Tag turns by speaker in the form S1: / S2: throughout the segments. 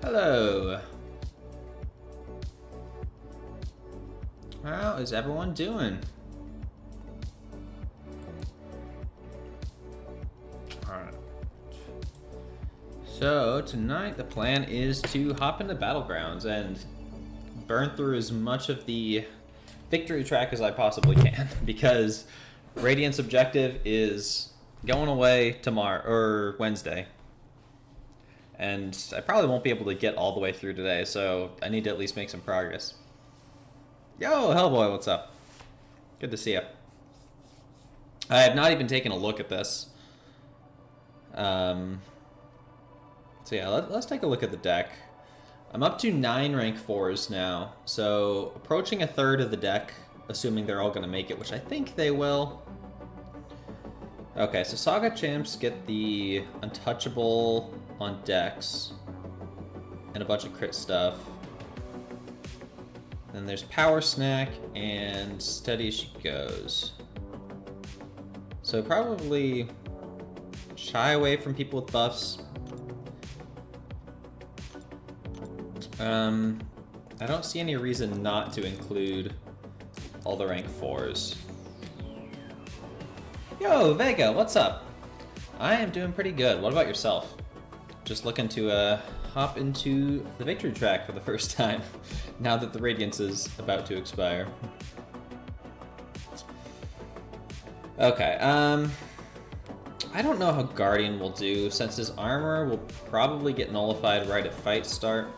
S1: Hello. How is everyone doing? Alright. So tonight the plan is to hop into Battlegrounds and burn through as much of the victory track as I possibly can, because Radiance objective is going away tomorrow or Wednesday. And I probably won't be able to get all the way through today, so I need to at least make some progress. Yo, Hellboy, what's up? Good to see you. I have not even taken a look at this. So yeah, let's take a look at the deck. I'm up to 9 rank 4s now, so approaching a third of the deck, assuming they're all going to make it, which I think they will. Okay, so Saga Champs get the Untouchable on Dex and a bunch of crit stuff. Then there's Power Snack and Steady as She Goes. So probably shy away from people with buffs. I don't see any reason not to include all the rank 4s. Yo, Vega, what's up? I am doing pretty good. What about yourself? Just looking to hop into the victory track for the first time, now that the Radiance is about to expire. Okay, I don't know how Guardian will do, since his armor will probably get nullified right at fight start.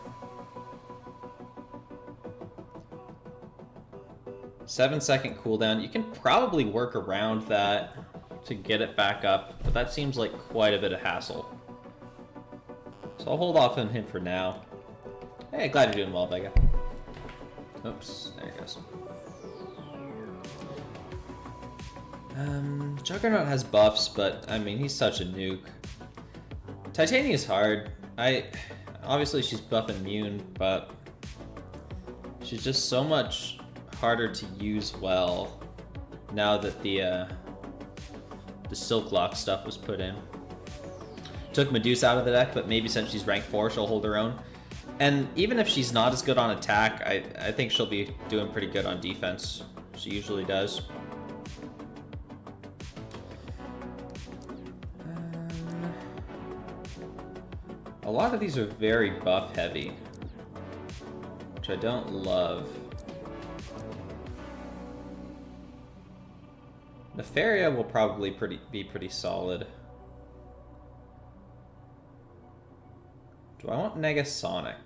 S1: 7-second cooldown. You can probably work around that to get it back up, but that seems like quite a bit of hassle. So I'll hold off on him for now. Hey, glad you're doing well, Vega. Oops, there it goes. Juggernaut has buffs, but I mean, he's such a nuke. Titania's hard. Obviously she's buff immune, but she's just so much harder to use well now that the Silk Lock stuff was put in. Took Medusa out of the deck, but maybe since she's rank 4, she'll hold her own. And even if she's not as good on attack, I think she'll be doing pretty good on defense. She usually does. A lot of these are very buff heavy, which I don't love. Nefaria will probably be pretty solid. Do I want Negasonic?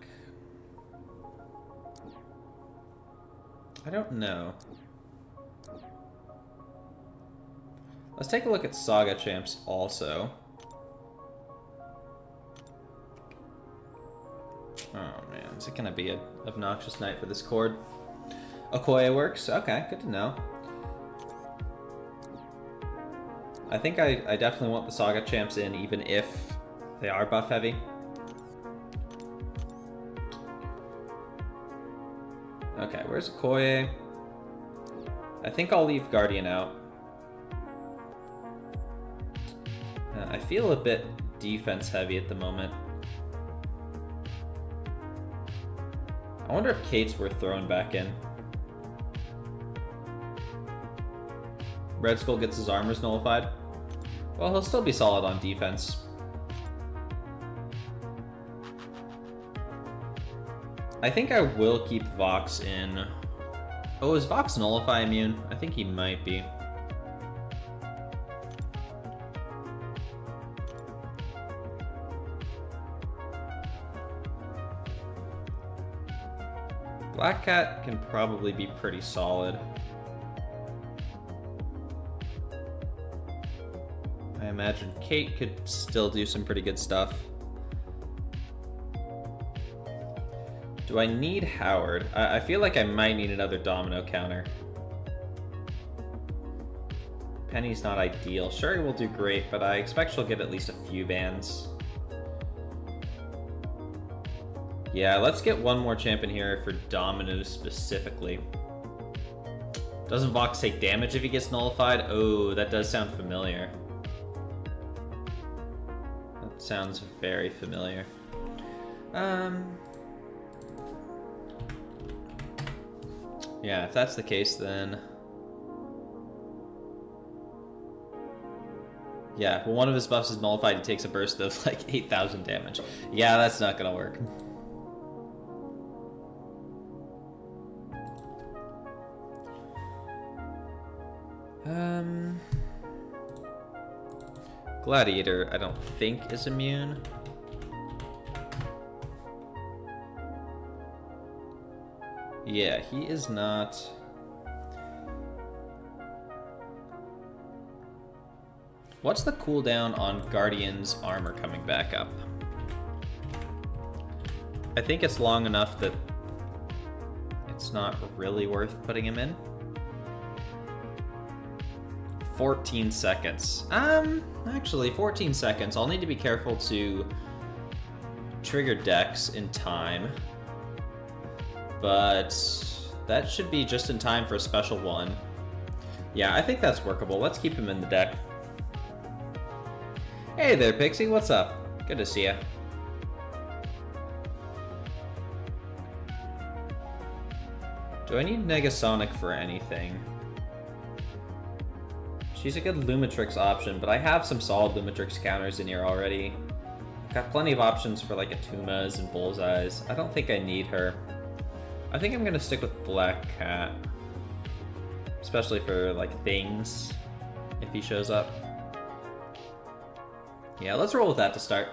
S1: I don't know. Let's take a look at Saga Champs also. Oh man, is it gonna be an obnoxious night for this chord? Okoye works? Okay, good to know. I think I definitely want the Saga Champs in, even if they are buff heavy. Okay, where's Okoye? I think I'll leave Guardian out. I feel a bit defense heavy at the moment. I wonder if Kate's worth throwing back in. Red Skull gets his armors nullified. Well, he'll still be solid on defense. I think I will keep Vox in. Oh, is Vox Nullify immune? I think he might be. Black Cat can probably be pretty solid. I imagine Kate could still do some pretty good stuff. Do I need Howard? I feel like I might need another domino counter. Penny's not ideal. Sherry will do great, but I expect she'll get at least a few bans. Yeah, let's get one more champ in here for dominoes specifically. Doesn't Vox take damage if he gets nullified? Oh, that does sound familiar. That sounds very familiar. Yeah, if that's the case, then... Yeah, well, one of his buffs is nullified. He takes a burst of, like, 8,000 damage. Yeah, that's not gonna work. Gladiator, I don't think is immune. Yeah, he is not. What's the cooldown on Guardian's armor coming back up? I think it's long enough that it's not really worth putting him in. 14 seconds. Actually, 14 seconds. I'll need to be careful to trigger Dex in time. But that should be just in time for a special one. Yeah, I think that's workable. Let's keep him in the deck. Hey there, Pixie. What's up? Good to see ya. Do I need Negasonic for anything? She's a good Lumitrix option, but I have some solid Lumitrix counters in here already. I've got plenty of options for like Atumas and Bullseyes. I don't think I need her. I think I'm gonna stick with Black Cat. Especially for like things, if he shows up. Yeah, let's roll with that to start.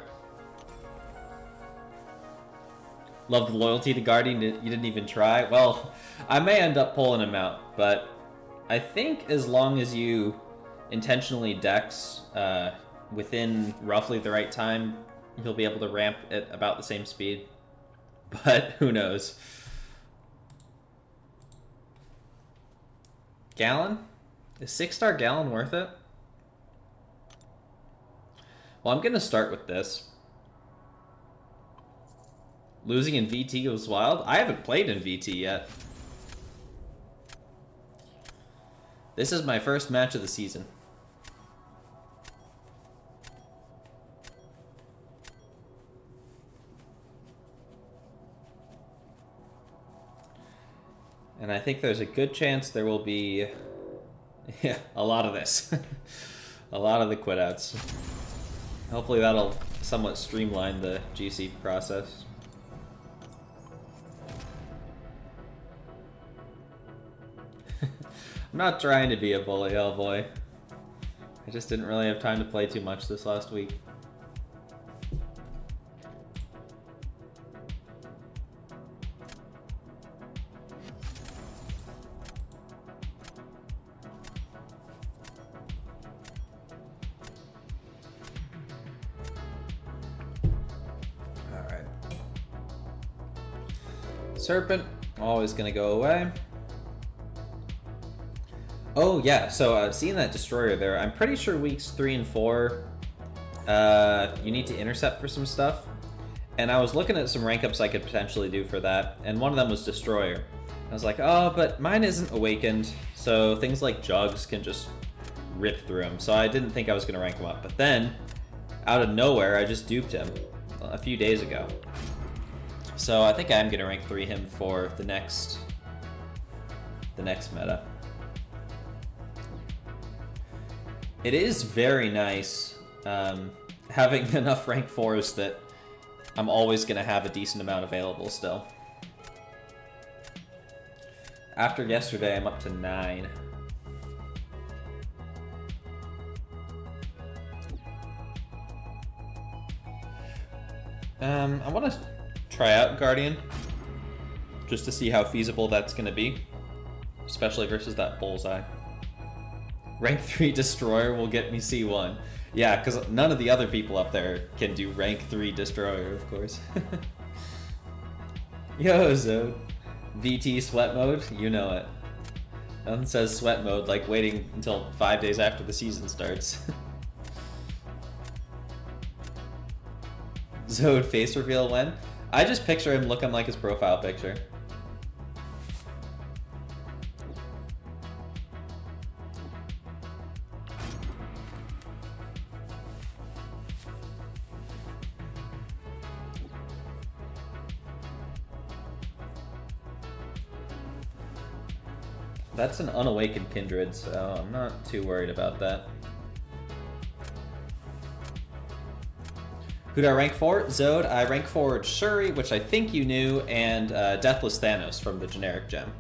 S1: Love the loyalty to Guardian, you didn't even try. Well, I may end up pulling him out, but I think as long as you intentionally dex within roughly the right time, you'll be able to ramp at about the same speed. But who knows? Gallon? Is 6-star Gallon worth it? Well, I'm gonna start with this. Losing in VT was wild. I haven't played in VT yet. This is my first match of the season. And I think there's a good chance there will be a lot of this. A lot of the quit outs. Hopefully that'll somewhat streamline the GC process. I'm not trying to be a bully, oh boy. I just didn't really have time to play too much this last week. Serpent, always gonna go away. Oh yeah, so seeing that destroyer there, I'm pretty sure weeks 3 and 4, you need to intercept for some stuff. And I was looking at some rank ups I could potentially do for that, and one of them was destroyer. I was like, oh, but mine isn't awakened, so things like jugs can just rip through him. So I didn't think I was gonna rank him up. But then, out of nowhere, I just duped him a few days ago. So I think I am going to rank 3 him for the next meta. It is very nice having enough rank 4s that I'm always going to have a decent amount available still. After yesterday, I'm up to 9. I want to try out Guardian, just to see how feasible that's going to be, especially versus that Bullseye. Rank 3 Destroyer will get me C1. Yeah, because none of the other people up there can do rank 3 Destroyer, of course. Yo, Zode. VT sweat mode? You know it. Nothing says sweat mode like waiting until 5 days after the season starts. Zode face reveal when? I just picture him looking like his profile picture. That's an unawakened kindred, so I'm not too worried about that. Who do I rank for? Zode. I rank for Shuri, which I think you knew, and DeathlessThanos from the generic gem.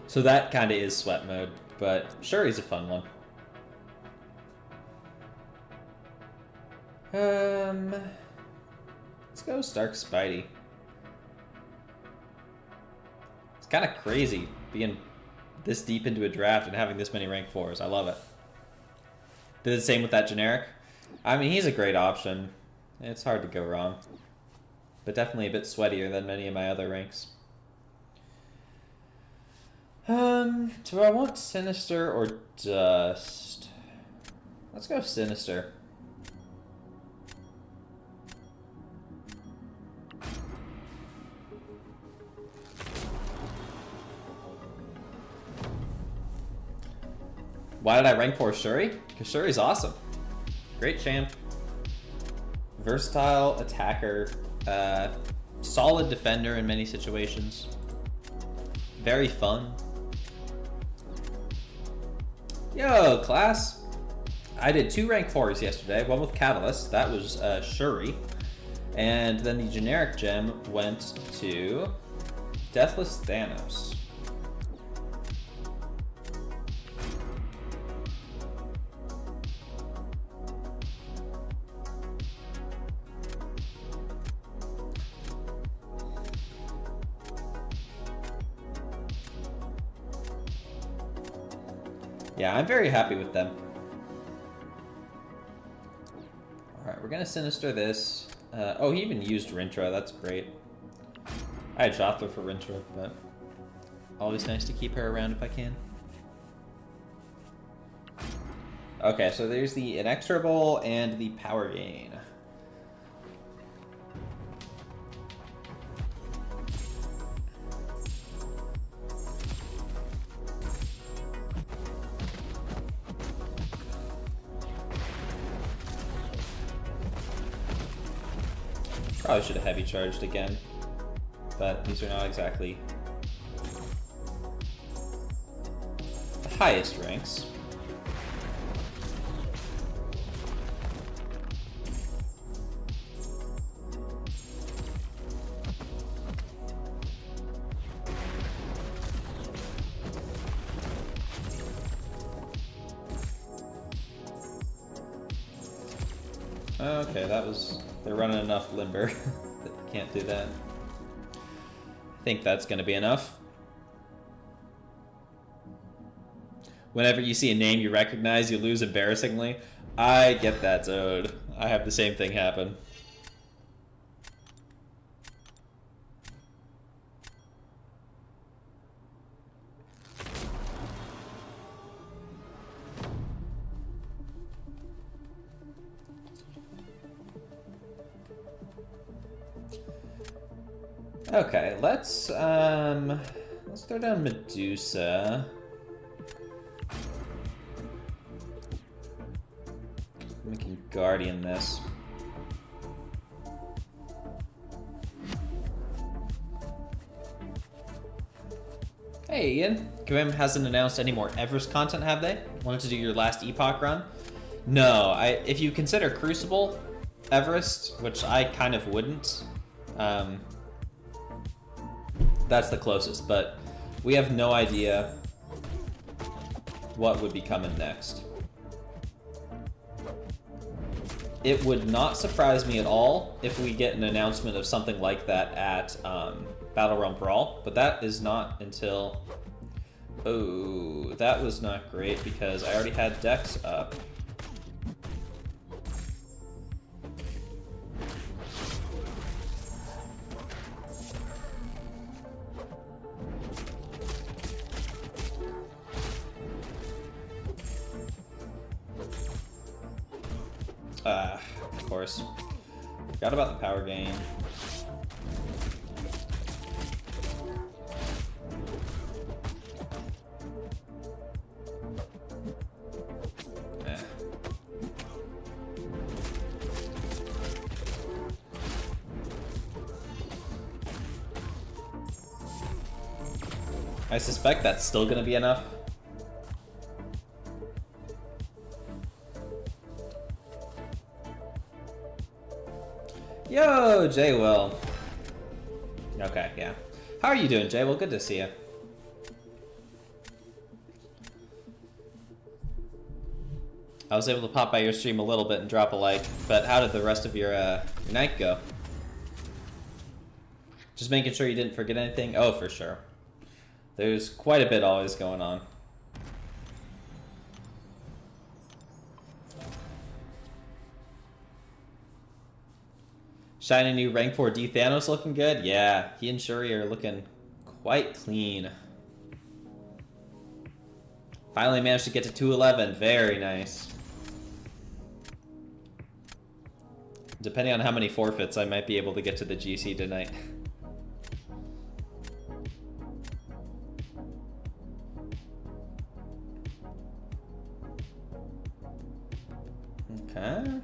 S1: So that kind of is sweat mode, but Shuri's a fun one. Let's go StarkSpidey. It's kind of crazy being this deep into a draft and having this many rank 4s. I love it. Did the same with that generic. I mean, he's a great option. It's hard to go wrong. But definitely a bit sweatier than many of my other ranks. Do I want Sinister or Dust? Let's go Sinister. Why did I rank for Shuri? Because Shuri's awesome. Great champ. Versatile attacker. Solid defender in many situations. Very fun. Yo, class. I did 2 rank 4s yesterday. One with Catalyst. That was Shuri. And then the generic gem went to DeathlessThanos. Yeah, I'm very happy with them. Alright, we're gonna Sinister this. Oh, he even used Rintra, that's great. I had Jothra for Rintra, but always nice to keep her around if I can. Okay, so there's the Inexorable and the Power Gain. Probably should have heavy charged again, but these are not exactly the highest ranks. Okay, that was... They're running enough limber that you can't do that. I think that's going to be enough. Whenever you see a name you recognize, you lose embarrassingly. I get that, Zode. I have the same thing happen. Okay, let's throw down Medusa. We can Guardian this. Hey Ian, Kabammed hasn't announced any more Everest content, have they? Wanted to do your last Epoch run? No, if you consider Crucible Everest, which I kind of wouldn't, that's the closest, but we have no idea what would be coming next. It would not surprise me at all if we get an announcement of something like that at Battlegrounds Brawl, but that is not until... Oh, that was not great because I already had Dex up. Of course. Forgot about the power gain. I suspect that's still gonna be enough. Yo, Jay Will. Okay, yeah. How are you doing, Jay? Well, good to see you. I was able to pop by your stream a little bit and drop a like, but how did the rest of your night go? Just making sure you didn't forget anything? Oh, for sure. There's quite a bit always going on. Shiny new rank 4 DThanos looking good? Yeah, he and Shuri are looking quite clean. Finally managed to get to 211. Very nice. Depending on how many forfeits, I might be able to get to the GC tonight. Okay.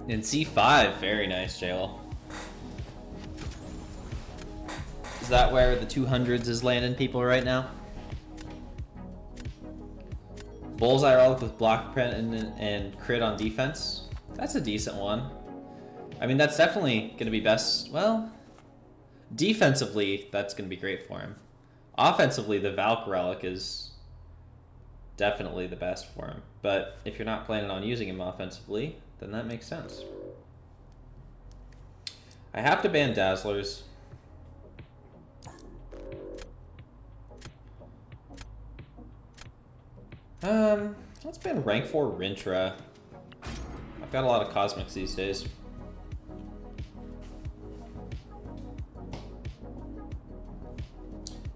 S1: In C5, very nice, JL. Is that where the 200s is landing people right now? Bullseye relic with block print and crit on defense. That's a decent one. I mean, that's definitely going to be best. Well, defensively, that's going to be great for him. Offensively, the Valk relic is definitely the best for him. But if you're not planning on using him offensively, then that makes sense. I have to ban Dazzlers. Let's ban rank 4 Rintra. I've got a lot of cosmics these days.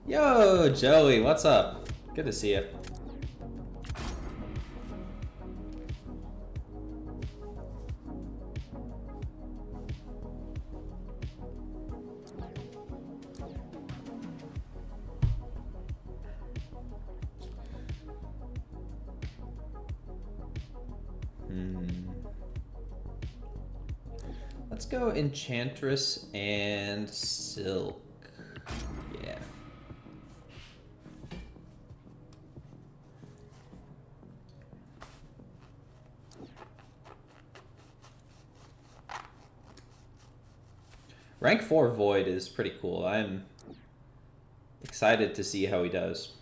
S1: Yo, Joey, what's up? Good to see you. Let's go Enchantress and Silk. Yeah. Rank 4 Void is pretty cool. I'm excited to see how he does.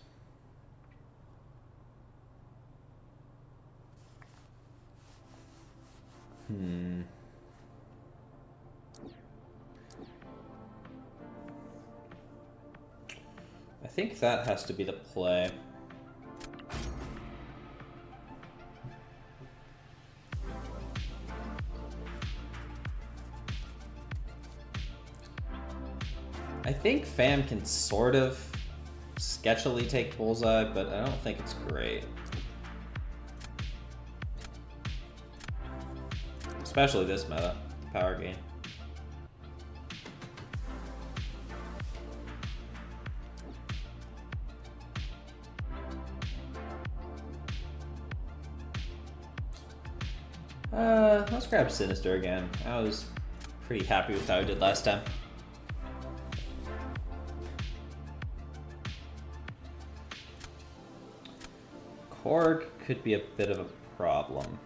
S1: I think that has to be the play. I think Fam can sort of sketchily take Bullseye, but I don't think it's great. Especially this meta, power gain. Let's grab Sinister again. I was pretty happy with how I did last time. Korg could be a bit of a problem.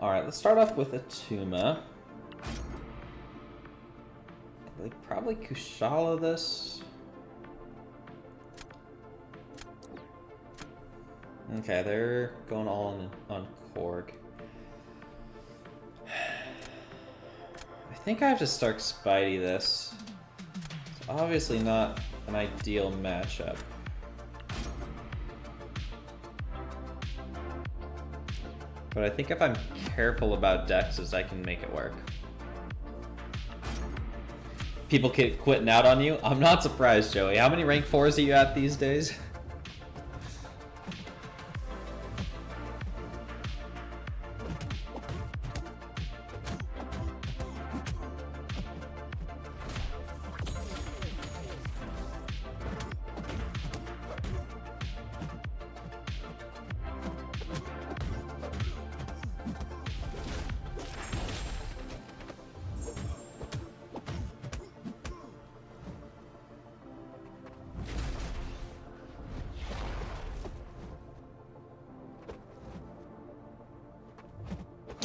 S1: Alright, let's start off with a Tuma. Probably Kushala this. Okay, they're going all in on Korg. I think I have to StarkSpidey this. It's obviously not an ideal matchup. But I think if I'm careful about dexes, I can make it work. People keep quitting out on you? I'm not surprised, Joey. How many rank 4s are you at these days?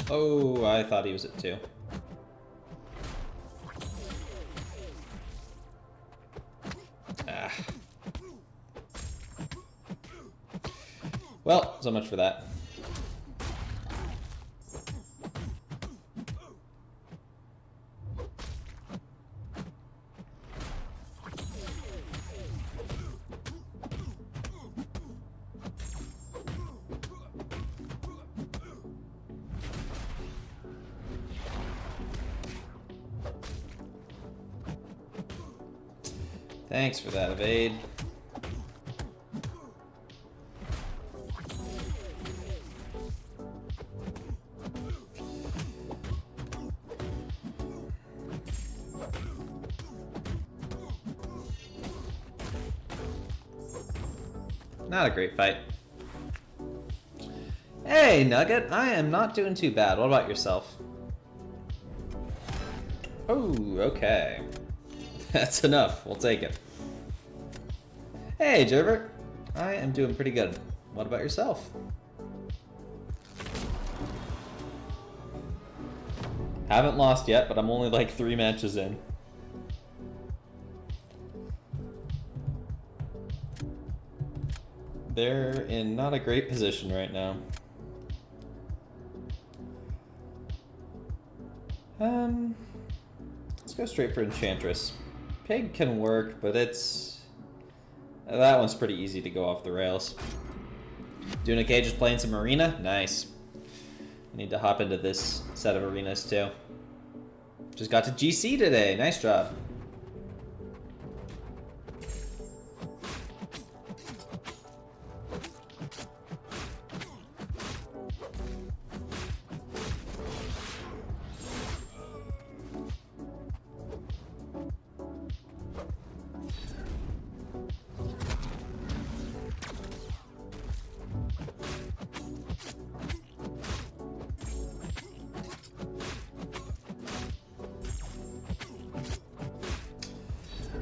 S1: Oh, I thought he was at 2. Ah. Well, so much for that. Thanks for that evade. Not a great fight. Hey, Nugget, I am not doing too bad. What about yourself? Oh, okay. That's enough. We'll take it. Hey, Gerbert. I am doing pretty good. What about yourself? Haven't lost yet, but I'm only like 3 matches in. They're in not a great position right now. Let's go straight for Enchantress. Pig can work, but it's... that one's pretty easy to go off the rails. Duna K just playing some arena? Nice. I need to hop into this set of arenas too. Just got to GC today. Nice job.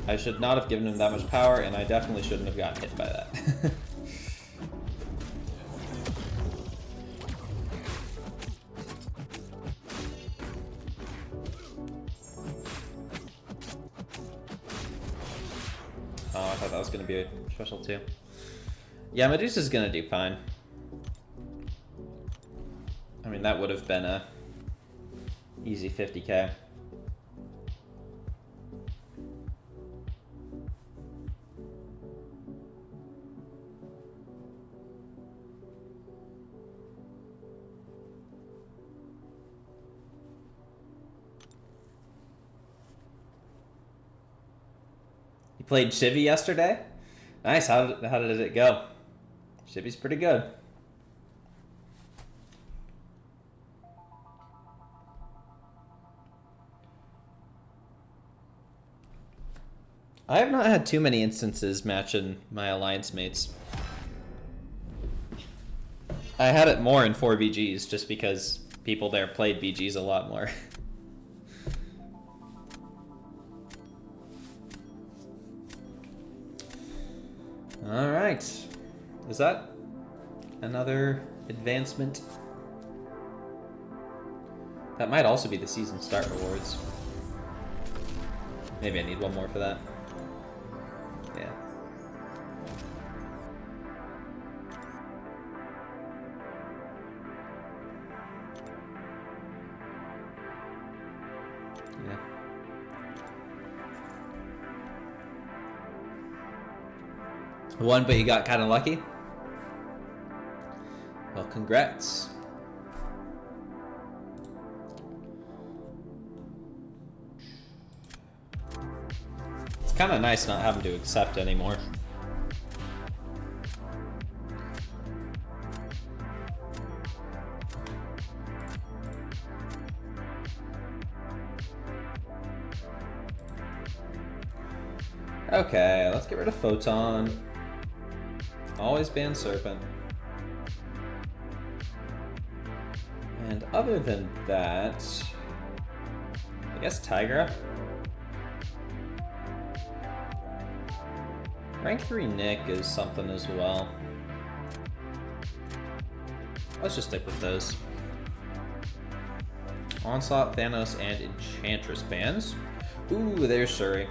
S1: I should not have given him that much power, and I definitely shouldn't have gotten hit by that. Oh, I thought that was going to be a special too. Yeah, Medusa's going to do fine. I mean, that would have been a easy 50k. You played Chibi yesterday? Nice. How did it go? Chibi's pretty good. I have not had too many instances matching my alliance mates. I had it more in 4BGs just because people there played BGs a lot more. Alright. Is that another advancement? That might also be the season start rewards. Maybe I need one more for that. Yeah. Yeah. One, but you got kind of lucky? Well, congrats. It's kind of nice not having to accept anymore. Okay, let's get rid of Photon. Always ban Serpent. And other than that, I guess Tigra. Rank 3 Nick is something as well. Let's just stick with those. Onslaught, Thanos, and Enchantress bans. Ooh, there's Shuri.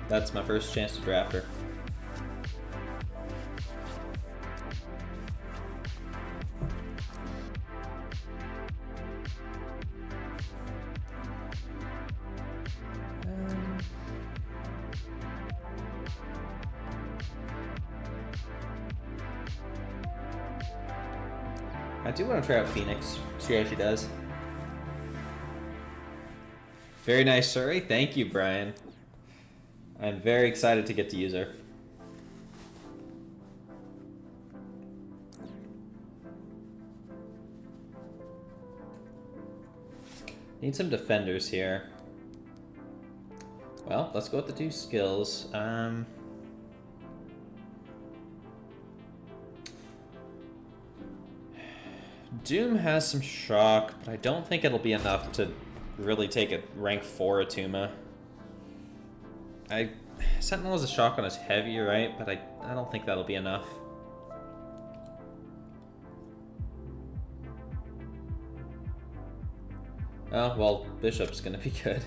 S1: That's my first chance to draft her. I do want to try out Phoenix, see how she does. Very nice, Shuri. Thank you, Brian. I'm very excited to get to use her. Need some defenders here. Well, let's go with the 2 skills. Doom has some shock, but I don't think it'll be enough to really take a rank 4 Atuma. Sentinel has a shock on his heavy, right? But I don't think that'll be enough. Oh, well, Bishop's gonna be good.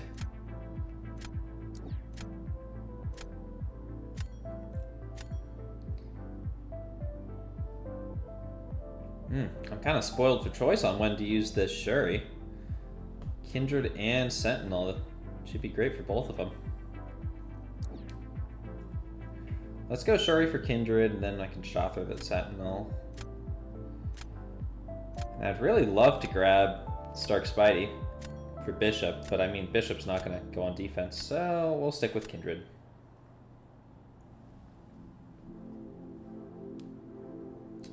S1: I'm kind of spoiled for choice on when to use this Shuri. Kindred and Sentinel. That should be great for both of them. Let's go Shuri for Kindred, and then I can Shothra that Sentinel. And I'd really love to grab StarkSpidey for Bishop, but I mean, Bishop's not going to go on defense, so we'll stick with Kindred.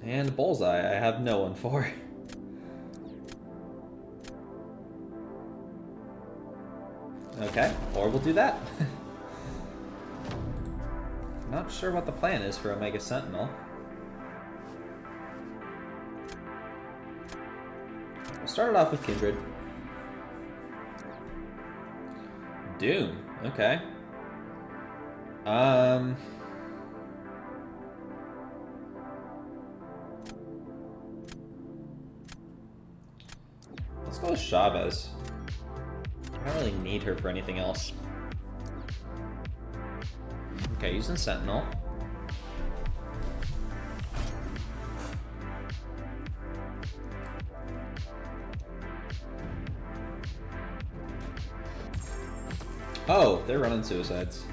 S1: And Bullseye, I have no one for. Okay, or we'll do that. Not sure what the plan is for Omega Sentinel. We'll start it off with Kindred. Doom, okay. Let's go with Chavez. I don't really need her for anything else. Okay, using Sentinel. Oh, they're running suicides.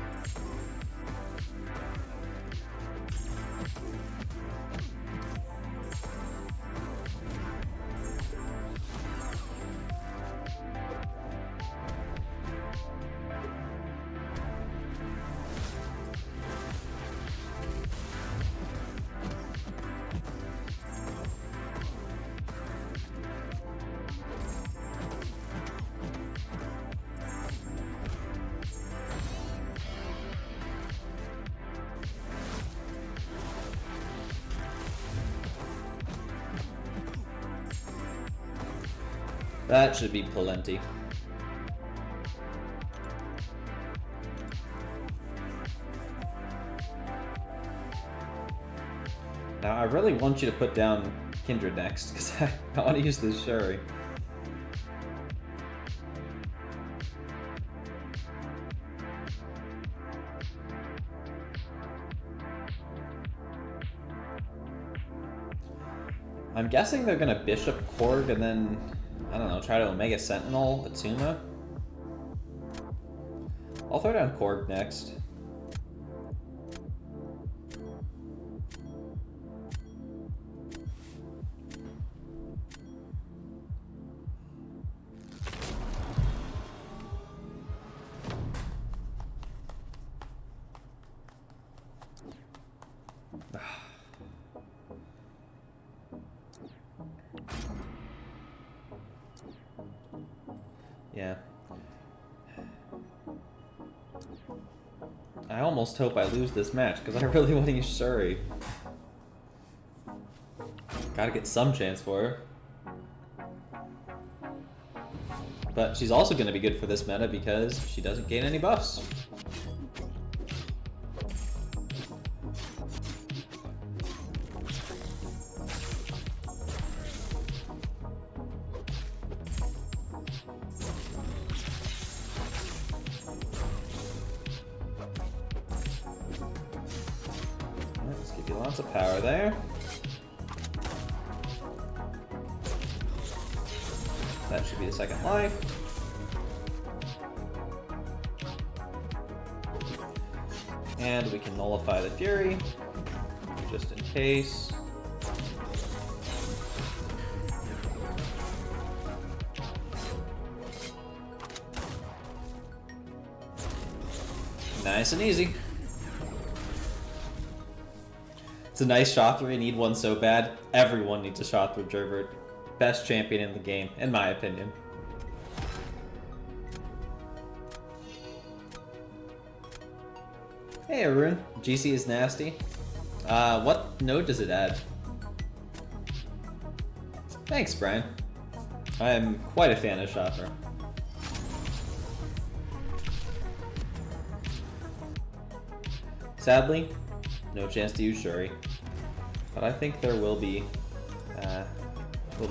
S1: That should be plenty. Now, I really want you to put down Kindred next, because I want to use this Shuri. I'm guessing they're going to Bishop Korg and then, I don't know, try to Omega Sentinel Atuma. I'll throw down Korg next. Yeah. I almost hope I lose this match, because I really want to use Shuri. Gotta get some chance for her. But she's also going to be good for this meta because she doesn't gain any buffs. Give you lots of power there. That should be the second life. And we can nullify the Fury, just in case. Nice and easy. It's a nice Shothra. You need one so bad. Everyone needs a Shothra Gerbert. Best champion in the game, in my opinion. Hey Arun, GC is nasty. What node does it add? Thanks, Brian. I am quite a fan of Shothra. Sadly, no chance to use Shuri, but I think there will be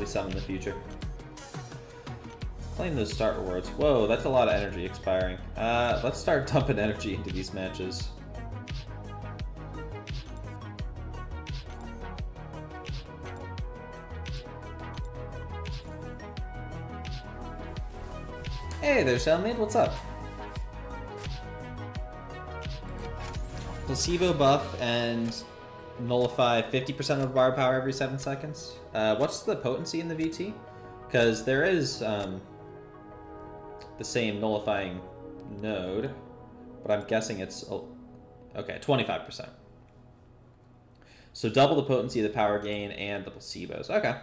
S1: some in the future. Playing those start rewards. Whoa, that's a lot of energy expiring. Let's start dumping energy into these matches. Hey there, Cellmate, what's up? Placebo buff and nullify 50% of the bar power every 7 seconds. What's the potency in the VT? Because there is the same nullifying node, but I'm guessing it's okay, 25%. So double the potency of the power gain and the placebos. Okay.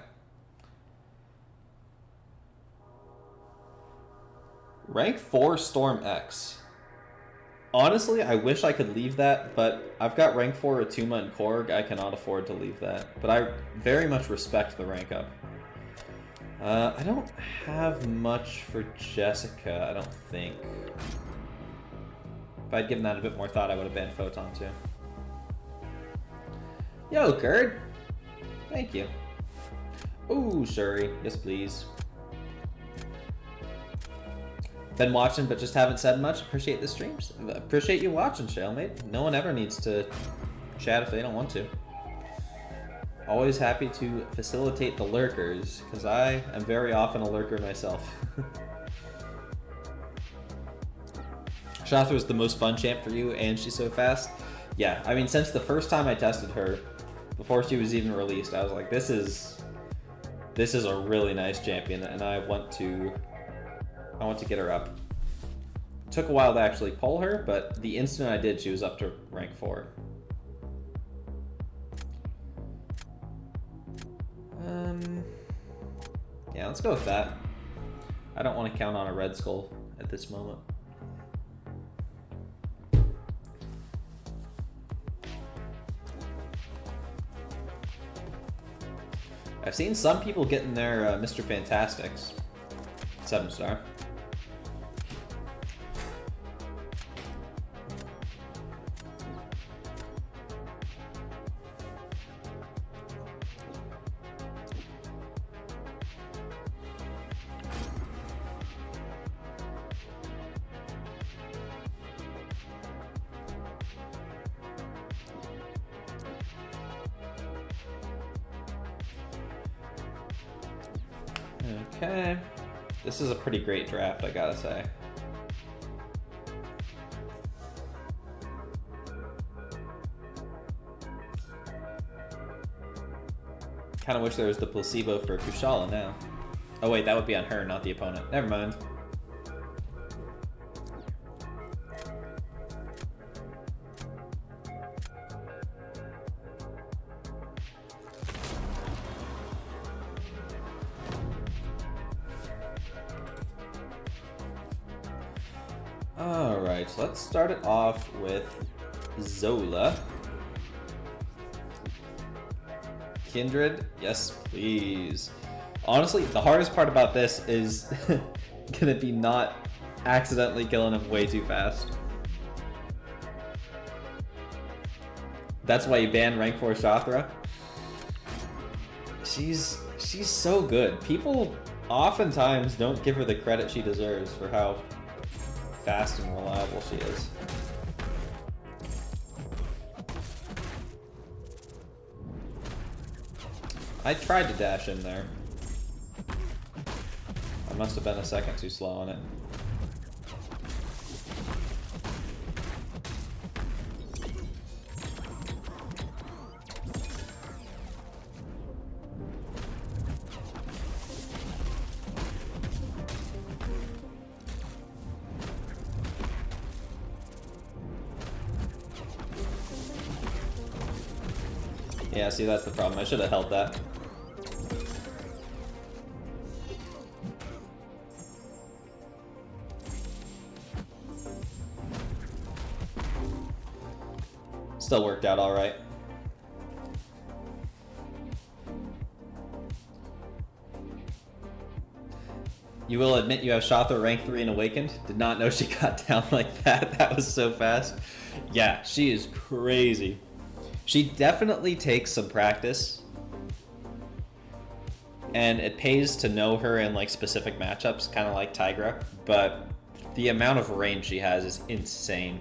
S1: Rank 4 Storm X. Honestly, I wish I could leave that, but I've got rank 4 Atuma and Korg. I cannot afford to leave that. But I very much respect the rank up. I don't have much for Jessica, I don't think. If I'd given that a bit more thought, I would have banned Photon too. Yo, Gerd! Thank you. Ooh, Shuri. Yes, please. Been watching, but just haven't said much. Appreciate the streams. Appreciate you watching, Shellmate. No one ever needs to chat if they don't want to. Always happy to facilitate the lurkers, because I am very often a lurker myself. Shothra is the most fun champ for you, and she's so fast. Yeah, I mean, since the first time I tested her, before she was even released, I was like, this is a really nice champion, and I want to get her up. Took a while to actually pull her, but the instant I did, she was up to rank 4. Yeah, let's go with that. I don't want to count on a red skull at this moment. I've seen some people getting their Mr. Fantastics 7-star. Okay, this is a pretty great draft, I gotta say. Kind of wish there was the placebo for Kushala now. Oh wait, that would be on her, not the opponent. Never mind. Alright, so let's start it off with Zola. Kindred, yes please. Honestly, the hardest part about this is gonna be not accidentally killing him way too fast. That's why you ban rank 4 Shothra. She's so good. People oftentimes don't give her the credit she deserves for how fast and reliable she is. I tried to dash in there. I must have been a second too slow on it. Yeah, see, that's the problem. I should have held that. Still worked out all right. You will admit you have Shothra rank 3 and Awakened? Did not know she got down like that. That was so fast. Yeah, she is crazy. She definitely takes some practice. And it pays to know her in like specific matchups, kind of like Tigra. But the amount of range she has is insane.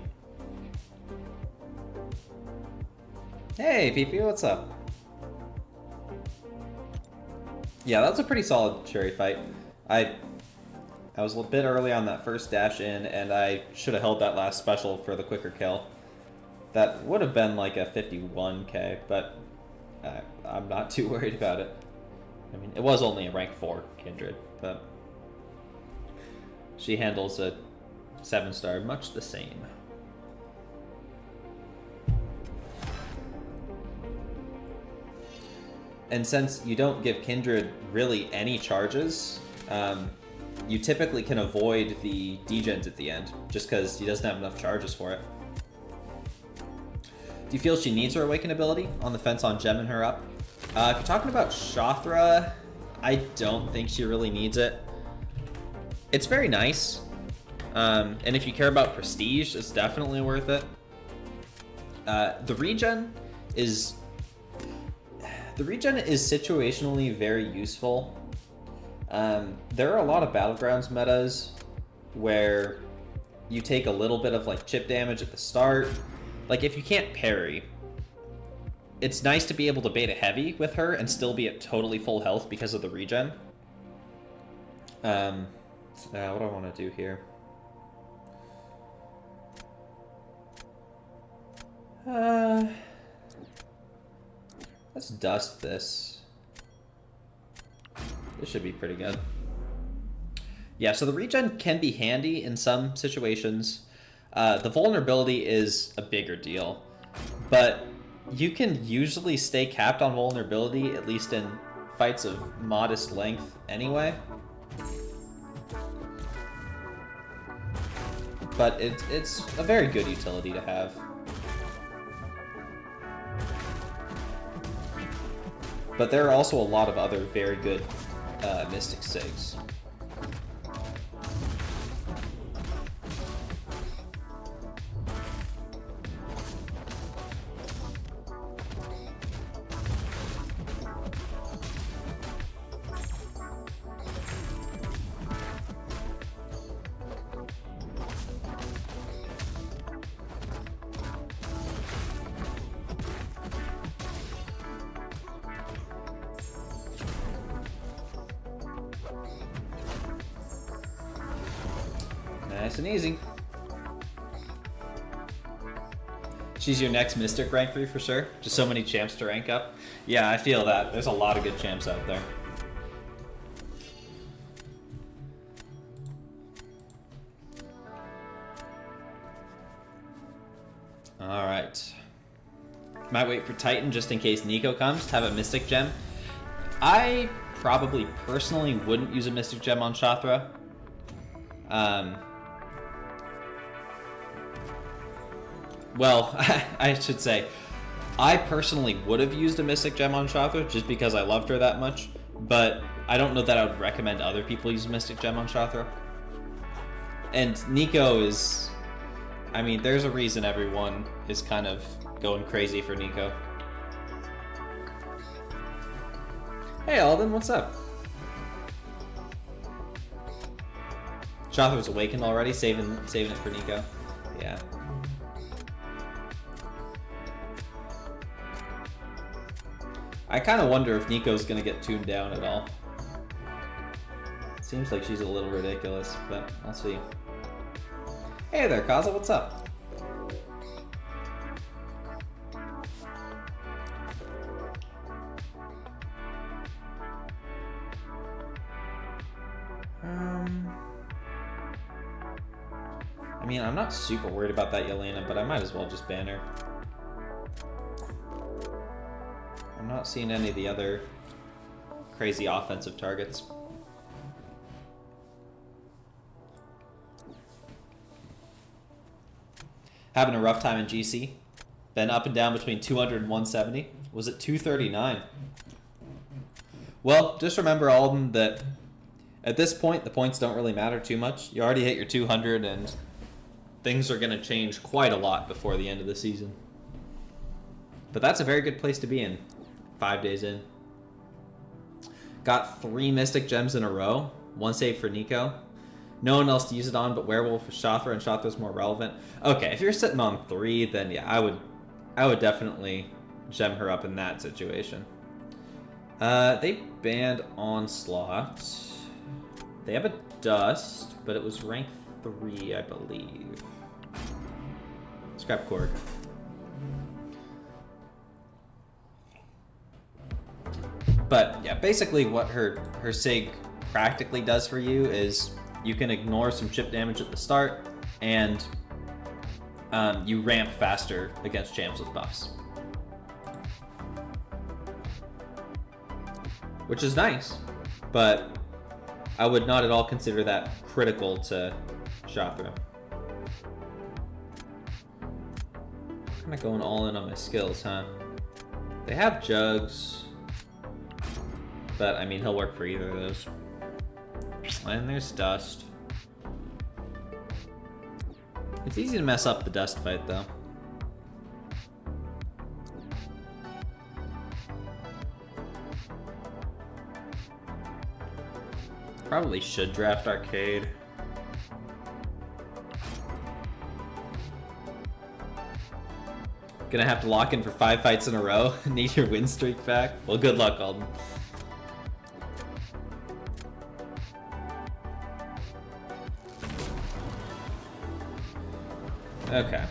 S1: Hey, PP, what's up? Yeah, that's a pretty solid Cherry fight. I was a bit early on that first dash in, and I should have held that last special for the quicker kill. That would have been like a 51k, but I'm not too worried about it. I mean, it was only a rank 4 Kindred, but she handles a 7-star much the same. And since you don't give Kindred really any charges, you typically can avoid the degens at the end, just because he doesn't have enough charges for it. Do you feel she needs her Awaken ability? On the fence on gemming her up? If you're talking about Shothra, I don't think she really needs it. It's very nice. And if you care about prestige, it's definitely worth it. The regen is situationally very useful. There are a lot of Battlegrounds metas where you take a little bit of like chip damage at the start. Like if you can't parry, it's nice to be able to bait a heavy with her and still be at totally full health because of the regen. What do I want to do here? Let's dust this. This should be pretty good. Yeah, so the regen can be handy in some situations. The vulnerability is a bigger deal, but you can usually stay capped on vulnerability, at least in fights of modest length anyway. But it's a very good utility to have. But there are also a lot of other very good Mystic Sigs. Nice and easy. She's your next Mystic rank 3 for sure. Just so many champs to rank up. Yeah, I feel that. There's a lot of good champs out there. Alright. Might wait for Titan just in case Nico comes to have a Mystic Gem. I probably personally wouldn't use a Mystic Gem on Shothra. Well, I should say, I personally would have used a Mystic Gem on Shothra just because I loved her that much, but I don't know that I would recommend other people use Mystic Gem on Shothra. And Nico is, I mean, there's a reason everyone is kind of going crazy for Nico. Hey Alden, what's up? Shothra's awakened already, saving it for Nico. Yeah. I kind of wonder if Nico's gonna get tuned down at all. Seems like she's a little ridiculous, but I'll see. Hey there, Kaza, what's up? I mean, I'm not super worried about that Yelena, but I might as well just ban her. I'm not seeing any of the other crazy offensive targets. Having a rough time in GC. Been up and down between 200 and 170. Was it 239? Well, just remember, Alden, that at this point, the points don't really matter too much. You already hit your 200, and things are going to change quite a lot before the end of the season. But that's a very good place to be in. 5 days in. Got 3 Mystic Gems in a row. 1 save for Nico. No one else to use it on but Werewolf, Shothra, and Shothra's more relevant. Okay, if you're sitting on 3, then yeah, I would definitely gem her up in that situation. They banned Onslaught. They have a Dust, but it was rank 3, I believe. Scrap Korg. But yeah, basically what her SIG practically does for you is you can ignore some chip damage at the start, and you ramp faster against champs with buffs. Which is nice, but I would not at all consider that critical to Shothra. Kind of going all in on my skills, huh? They have Jugs, but I mean, he'll work for either of those. And there's Dust. It's easy to mess up the Dust fight, though. Probably should draft Arcade. Gonna have to lock in for 5 fights in a row. Need your win streak back. Well, good luck, Alden. Okay.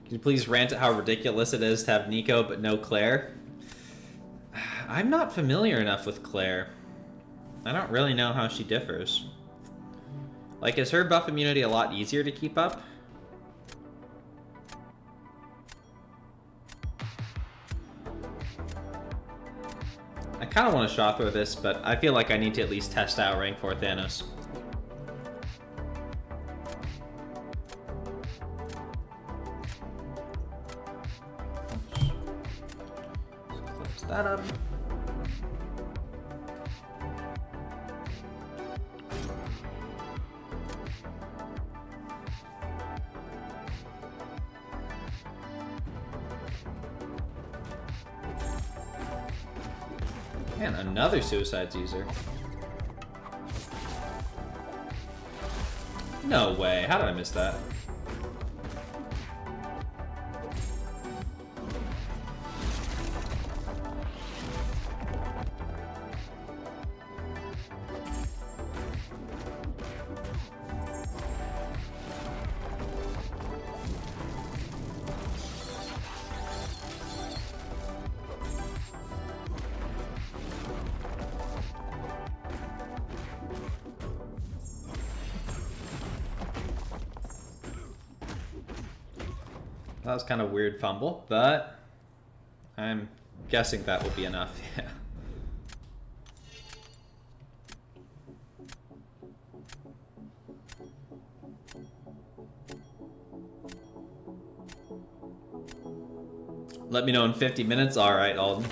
S1: Can you please rant at how ridiculous it is to have Nico but no Claire? I'm not familiar enough with Claire. I don't really know how she differs. Like, is her buff immunity a lot easier to keep up? I kind of want to Shothra this, but I feel like I need to at least test out rank 4 Thanos. Close that up. Man, another Suicides user. No way. How did I miss that? That was kind of a weird fumble, but I'm guessing that will be enough, yeah. Let me know in 50 minutes. All right, Alden.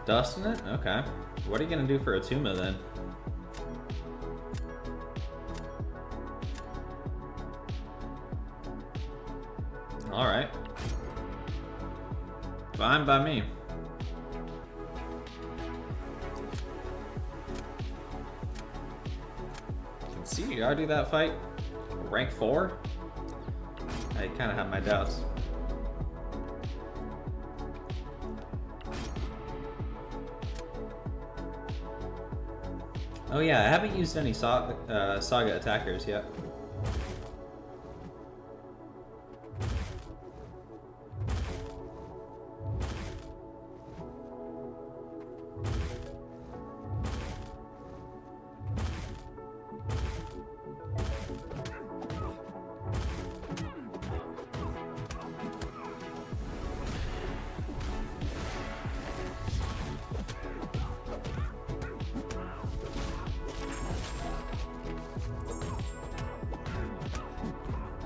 S1: Dusting it? Okay. What are you gonna do for a Tuma then? Alright. Fine by me. Can CGR do that fight? Rank 4? I kinda have my doubts. Oh yeah, I haven't used any Saga attackers yet.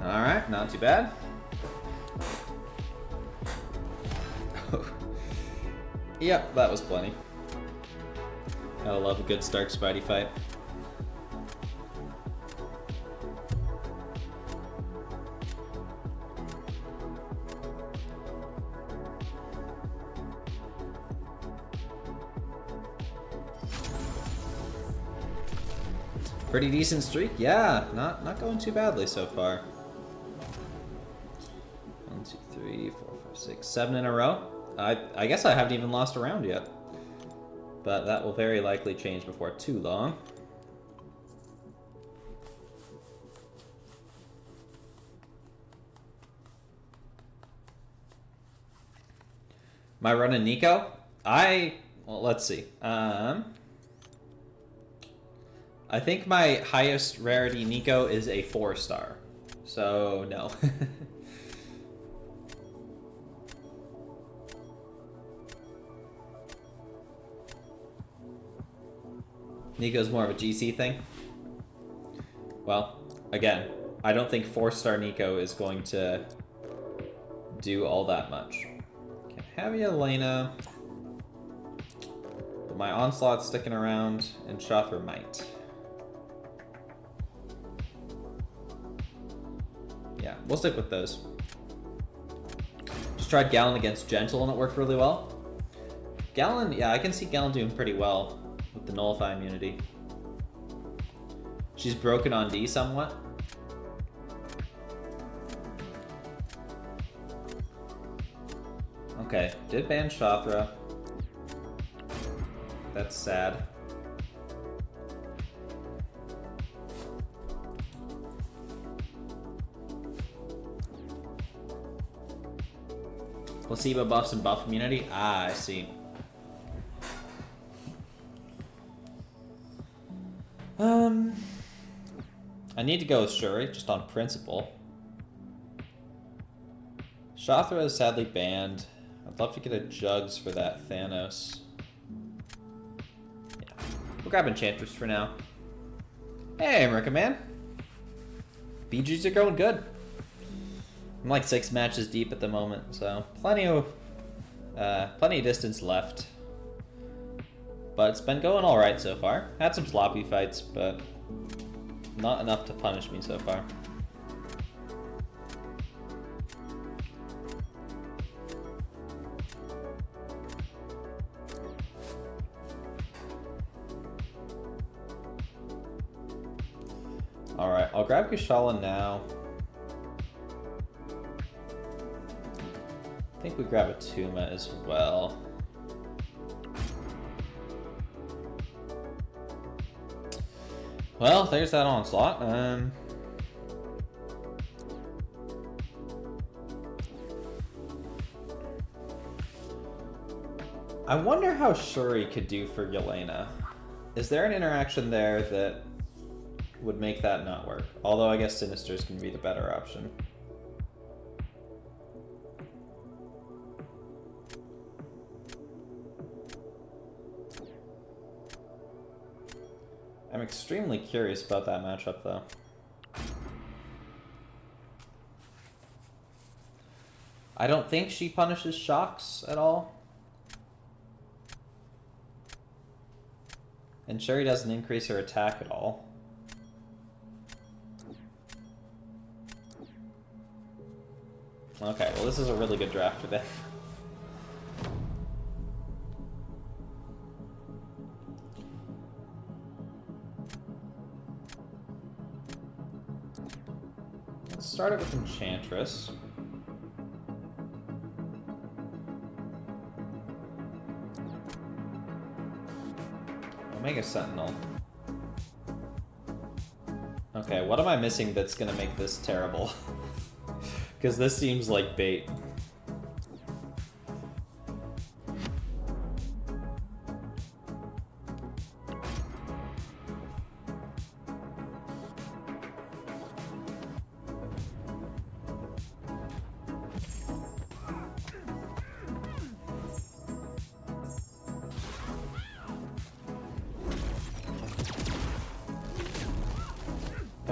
S1: Alright, not too bad. Yep, that was plenty. I love a good StarkSpidey fight. Pretty decent streak, yeah. Not going too badly so far. 1, 2, 3, 4, 5, 6, 7 in a row. I guess I haven't even lost a round yet, but that will very likely change before too long. Am I running Nico? Well, let's see. I think my highest rarity Nico is a 4-star, so no. Nico's more of a GC thing? Well, again, I don't think 4-star Nico is going to do all that much. Can't have you, Elena. But my Onslaught's sticking around, and Shothra might. Yeah, we'll stick with those. Just tried Gallon against Gentle and it worked really well. Gallon, yeah, I can see Gallon doing pretty well with the Nullify immunity. She's broken on D somewhat. Okay, did ban Shothra. That's sad. Placebo buffs and buff immunity? Ah, I see. I need to go with Shuri, just on principle. Shothra is sadly banned. I'd love to get a Jugs for that Thanos. Yeah. We'll grab Enchantress for now. Hey, America Man. BGs are going good. I'm like 6 matches deep at the moment, so plenty of distance left. But it's been going all right so far. Had some sloppy fights, but not enough to punish me so far. All right, I'll grab Kushala now. I think we grab a Tuma as well. Well, there's that Onslaught. I wonder how Shuri could do for Yelena. Is there an interaction there that would make that not work? Although I guess Sinister's can be the better option. I'm extremely curious about that matchup, though. I don't think she punishes shocks at all. And Sherry doesn't increase her attack at all. Okay, well this is a really good draft for them. Let's start it with Enchantress. Omega Sentinel. Okay, what am I missing that's gonna make this terrible? Because this seems like bait.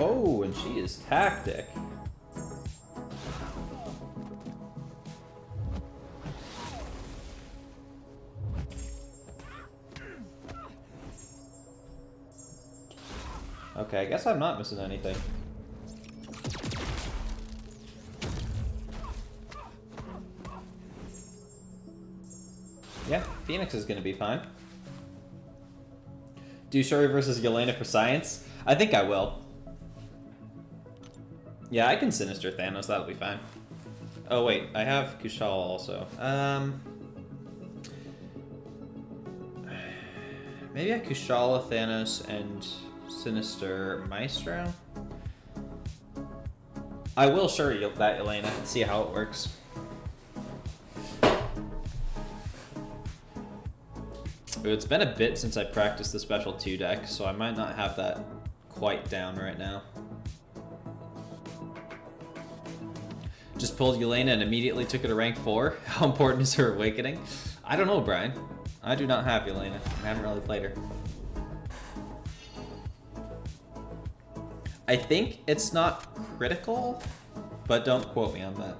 S1: Oh, and she is tactic. Okay, I guess I'm not missing anything. Yeah, Phoenix is gonna be fine. Do Shuri versus Yelena for science? I think I will. Yeah, I can Sinister Thanos, that'll be fine. Oh wait, I have Kushala also. Maybe I Kushala, Thanos, and Sinister Maestro? I will Shuri that Yelena and see how it works. It's been a bit since I practiced the Special 2 deck, so I might not have that quite down right now. Just pulled Yelena and immediately took her to rank 4. How important is her awakening? I don't know, Brian. I do not have Yelena. I haven't really played her. I think it's not critical, but don't quote me on that.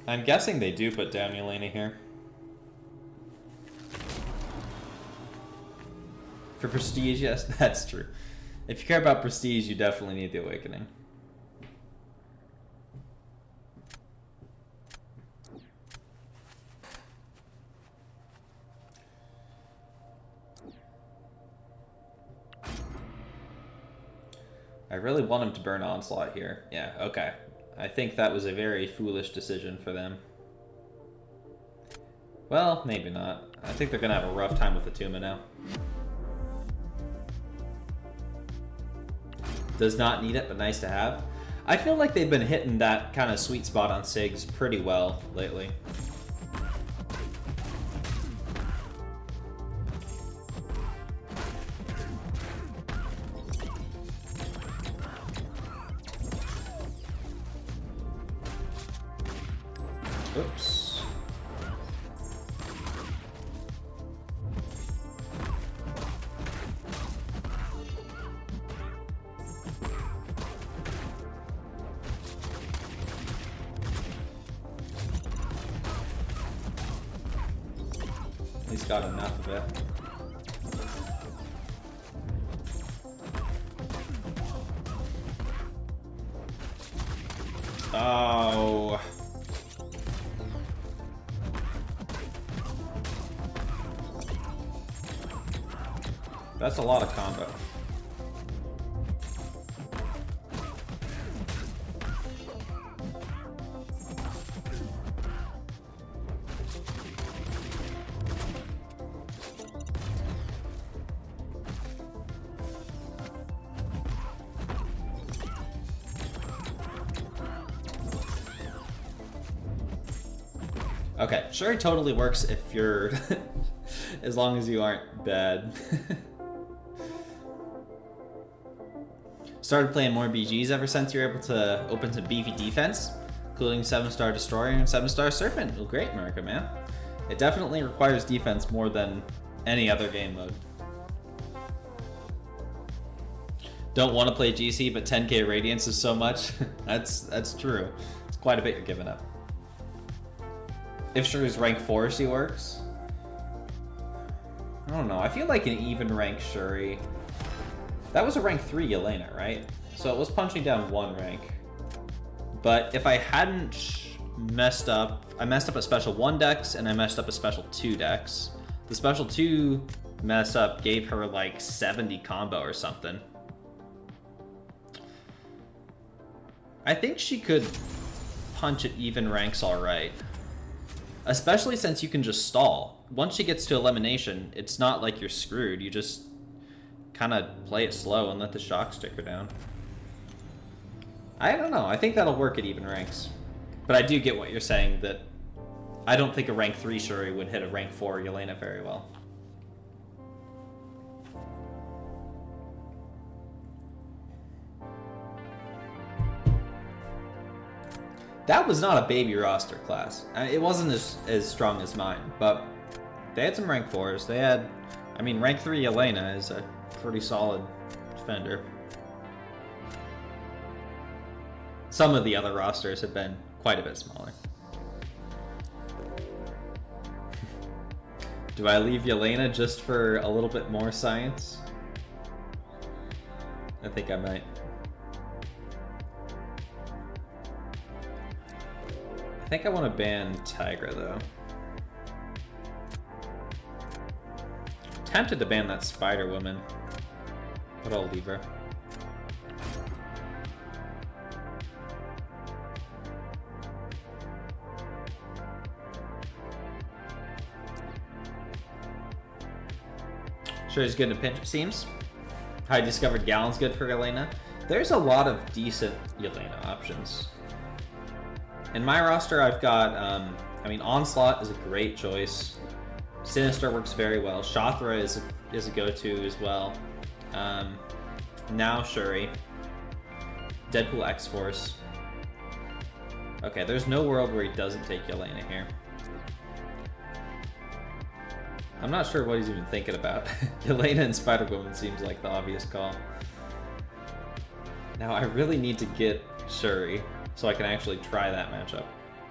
S1: I'm guessing they do put down Yelena here. For prestige, yes, that's true. If you care about prestige, you definitely need the awakening. I really want him to burn Onslaught here. Yeah, okay. I think that was a very foolish decision for them. Well, maybe not. I think they're gonna have a rough time with Atuma now. Does not need it, but nice to have. I feel like they've been hitting that kind of sweet spot on SIGs pretty well lately. Oops. He's got enough of it. Oh. That's a lot of combo. Okay, sure, it totally works if you're, as long as you aren't bad. Started playing more BGs ever since you're able to open some beefy defense, including 7-star Destroyer and 7-star Serpent. Well, great, America, man. It definitely requires defense more than any other game mode. Don't want to play GC, but 10k Radiance is so much. That's true. It's quite a bit you're giving up. If Shuri's rank 4, she works. I don't know. I feel like an even rank Shuri. That was a rank 3 Yelena, right? So it was punching down 1 rank. But if I hadn't messed up, I messed up a special 1 dex and I messed up a special 2 dex. The special 2 mess up gave her like 70 combo or something. I think she could punch at even ranks alright. Especially since you can just stall. Once she gets to elimination, it's not like you're screwed. You just kind of play it slow and let the shock stick her down. I don't know. I think that'll work at even ranks. But I do get what you're saying, that I don't think a rank 3 Shuri would hit a rank 4 Yelena very well. That was not a baby roster class. It wasn't as strong as mine, but they had some rank 4s. They had, I mean, rank 3 Yelena is a pretty solid defender. Some of the other rosters have been quite a bit smaller. Do I leave Yelena just for a little bit more science? I think I might. I think I want to ban Tigra, though. Tempted to ban that Spider Woman, but I'll leave her. Sure is good in a pinch, it seems. I discovered Gallon's good for Yelena. There's a lot of decent Yelena options. In my roster, I've got, I mean, Onslaught is a great choice. Sinister works very well. Shothra is a go-to as well. Now Shuri. Deadpool X-Force. Okay, there's no world where he doesn't take Yelena here. I'm not sure what he's even thinking about. Yelena and Spider-Woman seems like the obvious call. Now I really need to get Shuri so I can actually try that matchup.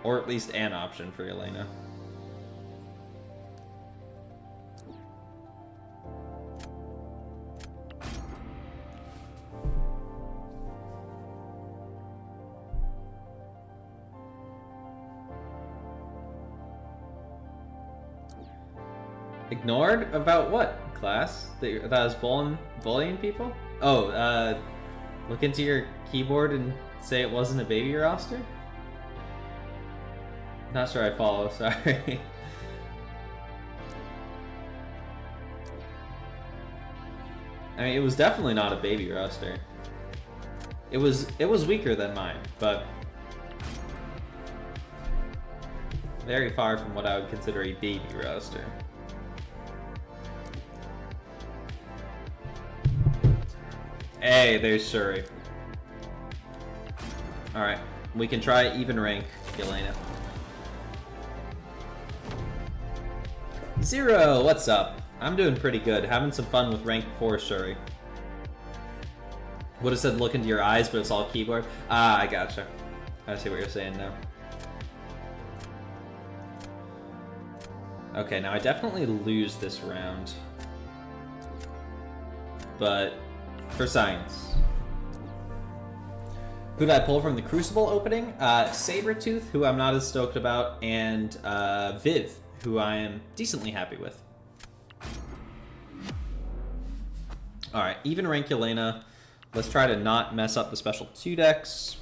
S1: Or at least an option for Yelena. Ignored? About what, class? That I was bullying people? Oh, look into your keyboard and say it wasn't a baby roster? Not sure I follow, sorry. I mean, it was definitely not a baby roster. It was weaker than mine, but very far from what I would consider a baby roster. Hey, there's Shuri. Alright, we can try even rank Yelena. Zero, what's up? I'm doing pretty good, having some fun with rank 4 Shuri. Would have said look into your eyes, but it's all keyboard. Ah, I gotcha. I see what you're saying now. Okay, now I definitely lose this round. But for science. Who did I pull from the Crucible opening? Sabretooth, who I'm not as stoked about, and Viv, who I am decently happy with. Alright, even rank Yelena. Let's try to not mess up the special 2 decks.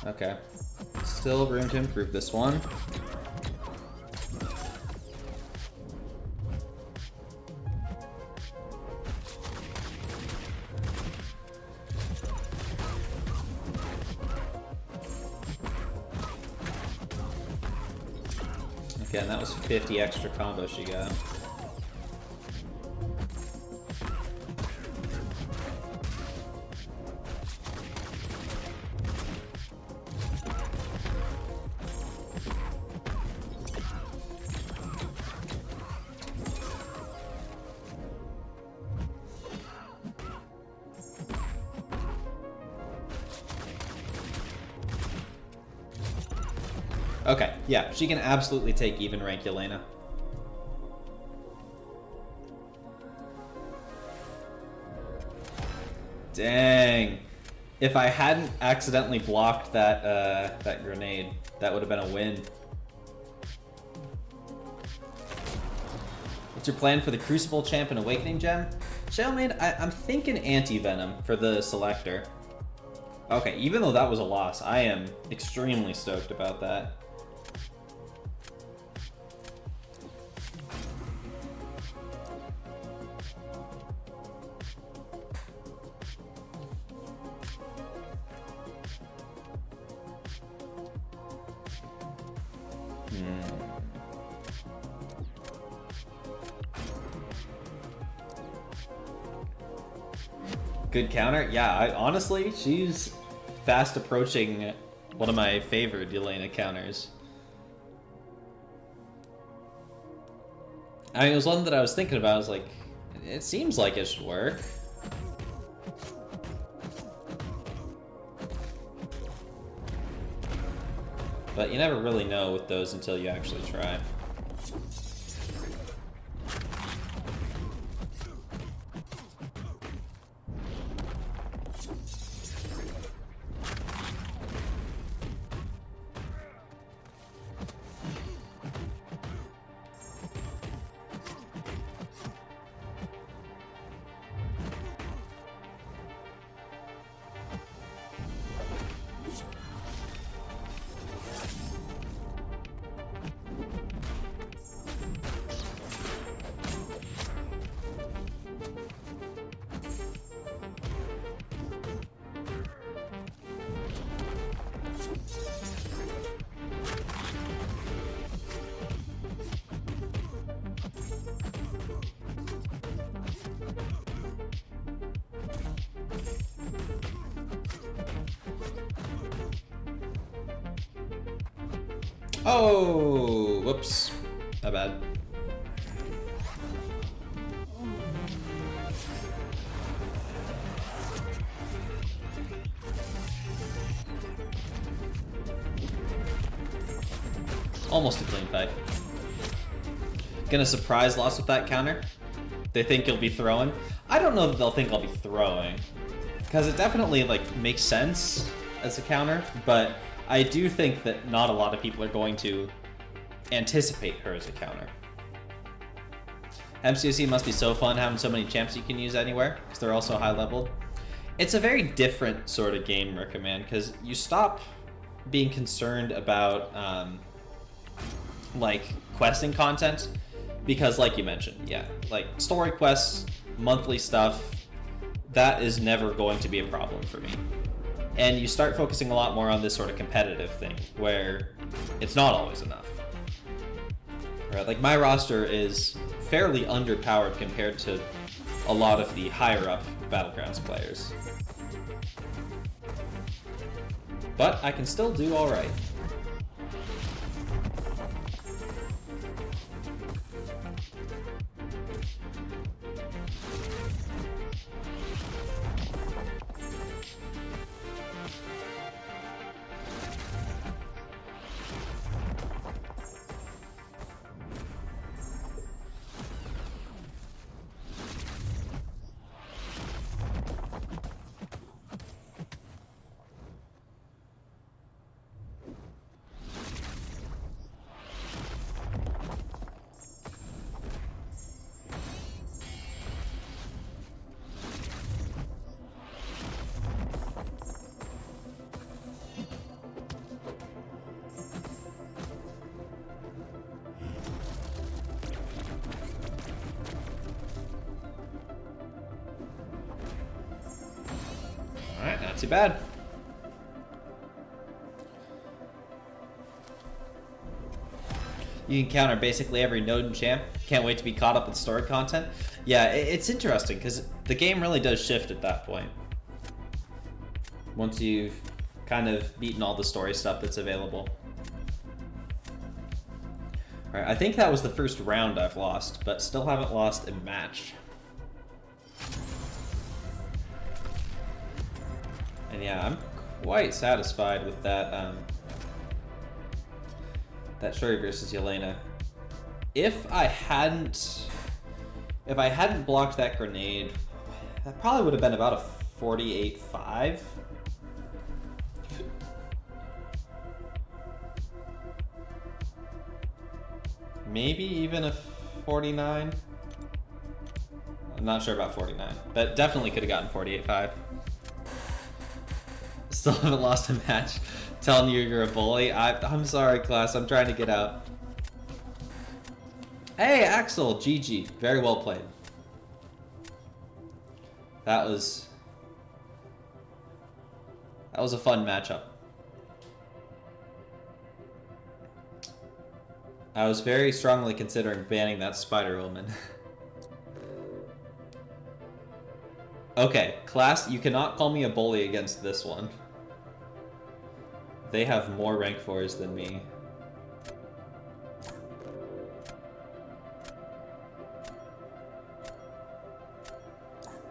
S1: Okay. Still room to improve this one. Again, that was 50 extra combos she got. Okay, yeah, she can absolutely take even rank Yelena. Dang. If I hadn't accidentally blocked that that grenade, that would have been a win. What's your plan for the Crucible Champ and Awakening Gem? Shellmaid, I'm thinking Anti-Venom for the Selector. Okay, even though that was a loss, I am extremely stoked about that. Good counter? Yeah, honestly, she's fast approaching one of my favorite Yelena counters. I mean, it was one that I was thinking about. I was like, it seems like it should work. But you never really know with those until you actually try. Oh, whoops. Not bad. Almost a clean fight. Gonna surprise loss with that counter. They think you'll be throwing. I don't know that they'll think I'll be throwing, because it definitely like makes sense as a counter, but I do think that not a lot of people are going to anticipate her as a counter. MCOC must be so fun having so many champs you can use anywhere, because they're also high leveled. It's a very different sort of game, Recommend, because you stop being concerned about like questing content, because like you mentioned, yeah, like story quests, monthly stuff, that is never going to be a problem for me. And you start focusing a lot more on this sort of competitive thing, where it's not always enough. Right? Like, my roster is fairly underpowered compared to a lot of the higher-up Battlegrounds players. But I can still do alright. Alright, not too bad. You can counter basically every node and champ. Can't wait to be caught up with story content. Yeah, it's interesting because the game really does shift at that point. Once you've kind of beaten all the story stuff that's available. Alright, I think that was the first round I've lost, but still haven't lost a match. And yeah, I'm quite satisfied with that that Shuri versus Yelena. If I hadn't blocked that grenade, that probably would have been about a 48-5. Maybe even a 49. I'm not sure about 49, but definitely could have gotten 48-5. Still haven't lost a match. Telling you you're a bully. I'm sorry, class. I'm trying to get out. Hey, Axel. GG. Very well played. That was a fun matchup. I was very strongly considering banning that spider woman. Okay, class, you cannot call me a bully against this one. They have more rank 4s than me.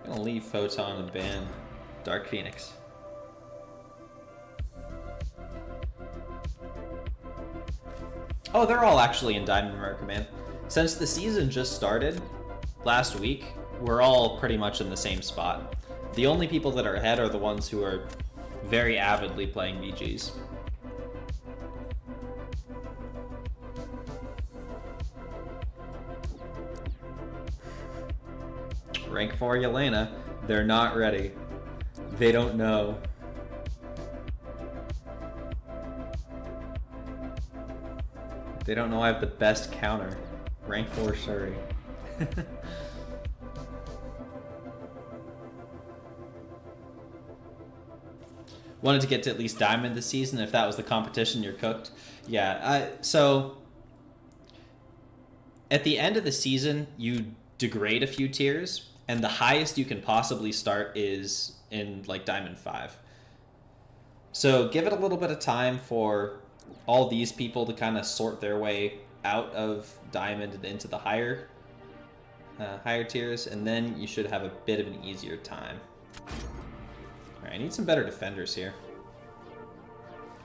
S1: I'm gonna leave Photon and ban Dark Phoenix. Oh, they're all actually in Diamond Merc, man. Since the season just started last week, we're all pretty much in the same spot. The only people that are ahead are the ones who are very avidly playing BGs. Rank 4 Yelena, they're not ready. They don't know. They don't know I have the best counter. Rank 4 Shuri. Wanted to get to at least Diamond this season. If that was the competition, you're cooked. Yeah, so at the end of the season, you degrade a few tiers, and the highest you can possibly start is in like Diamond 5. So give it a little bit of time for all these people to kind of sort their way out of Diamond and into the higher tiers, and then you should have a bit of an easier time. Alright, I need some better defenders here.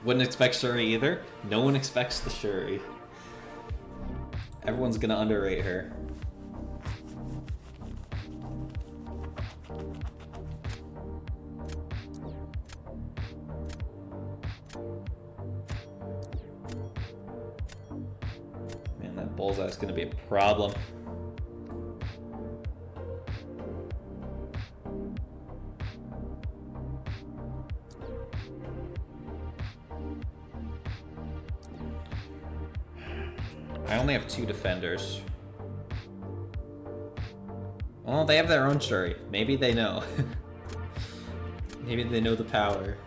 S1: Wouldn't expect Shuri either. No one expects the Shuri. Everyone's gonna underrate her. Man, that bullseye's gonna be a problem. I only have 2 defenders. Well, they have their own Shuri. Maybe they know. Maybe they know the power.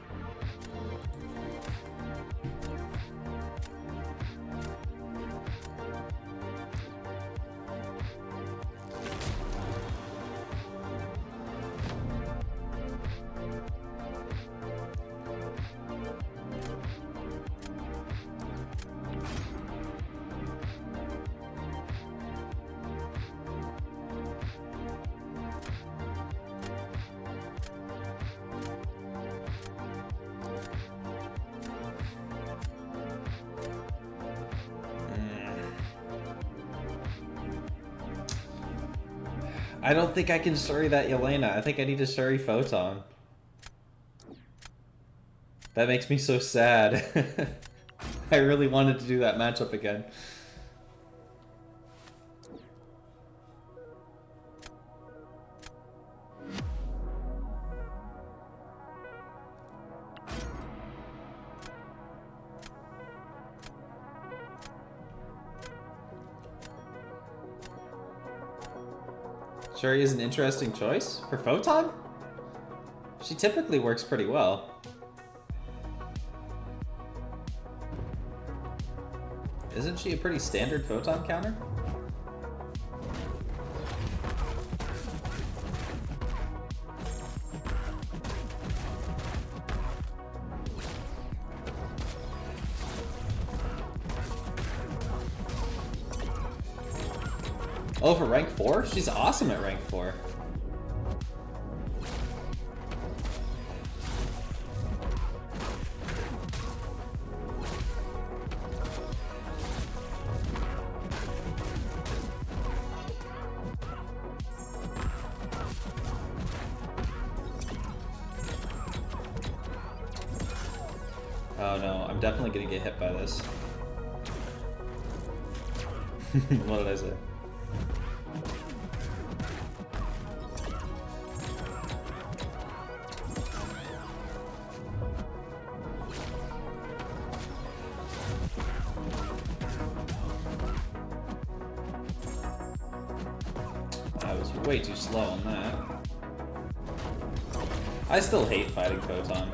S1: I don't think I can Shuri that Yelena. I think I need to Shuri Photon. That makes me so sad. I really wanted to do that matchup again. Shuri is an interesting choice for Photon. She typically works pretty well. Isn't she a pretty standard photon counter? Oh, for rank 4? She's awesome at rank 4. Oh no, I'm definitely gonna get hit by this. What did I say? I was way too slow on that. I still hate fighting Photon.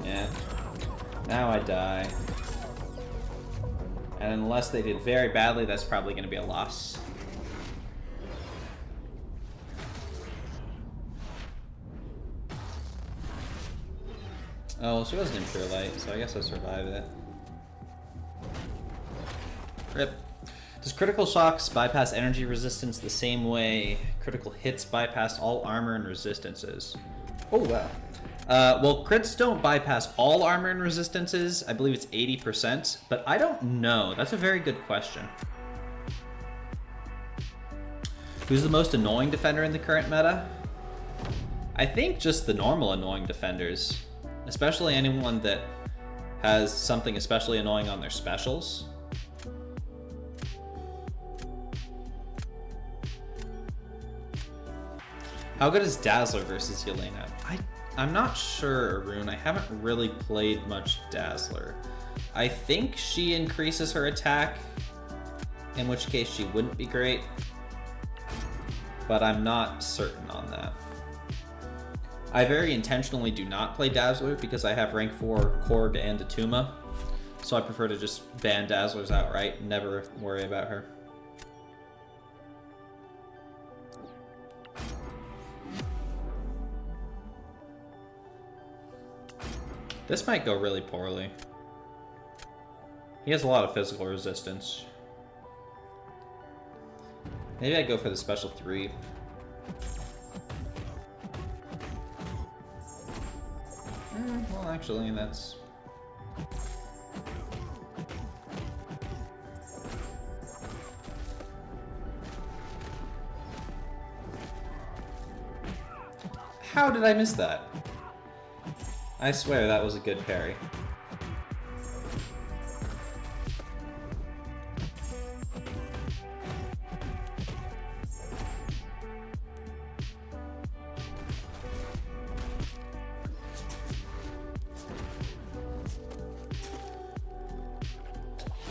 S1: Yeah. Now I die. And unless they did very badly, that's probably going to be a loss. Oh, she wasn't in pure light, so I guess I survived it. Rip. Does critical shocks bypass energy resistance the same way critical hits bypass all armor and resistances? Oh, wow. Well, crits don't bypass all armor and resistances. I believe it's 80%, but I don't know. That's a very good question. Who's the most annoying defender in the current meta? I think just the normal annoying defenders, especially anyone that has something especially annoying on their specials. How good is Dazzler versus Yelena? I'm not sure, Arun. I haven't really played much Dazzler. I think she increases her attack, in which case she wouldn't be great, but I'm not certain on that. I very intentionally do not play Dazzler because I have rank 4 Korg and Atuma, so I prefer to just ban Dazzlers outright and never worry about her. This might go really poorly. He has a lot of physical resistance. Maybe I go for the special 3. Well, actually, that's... How did I miss that? I swear that was a good parry.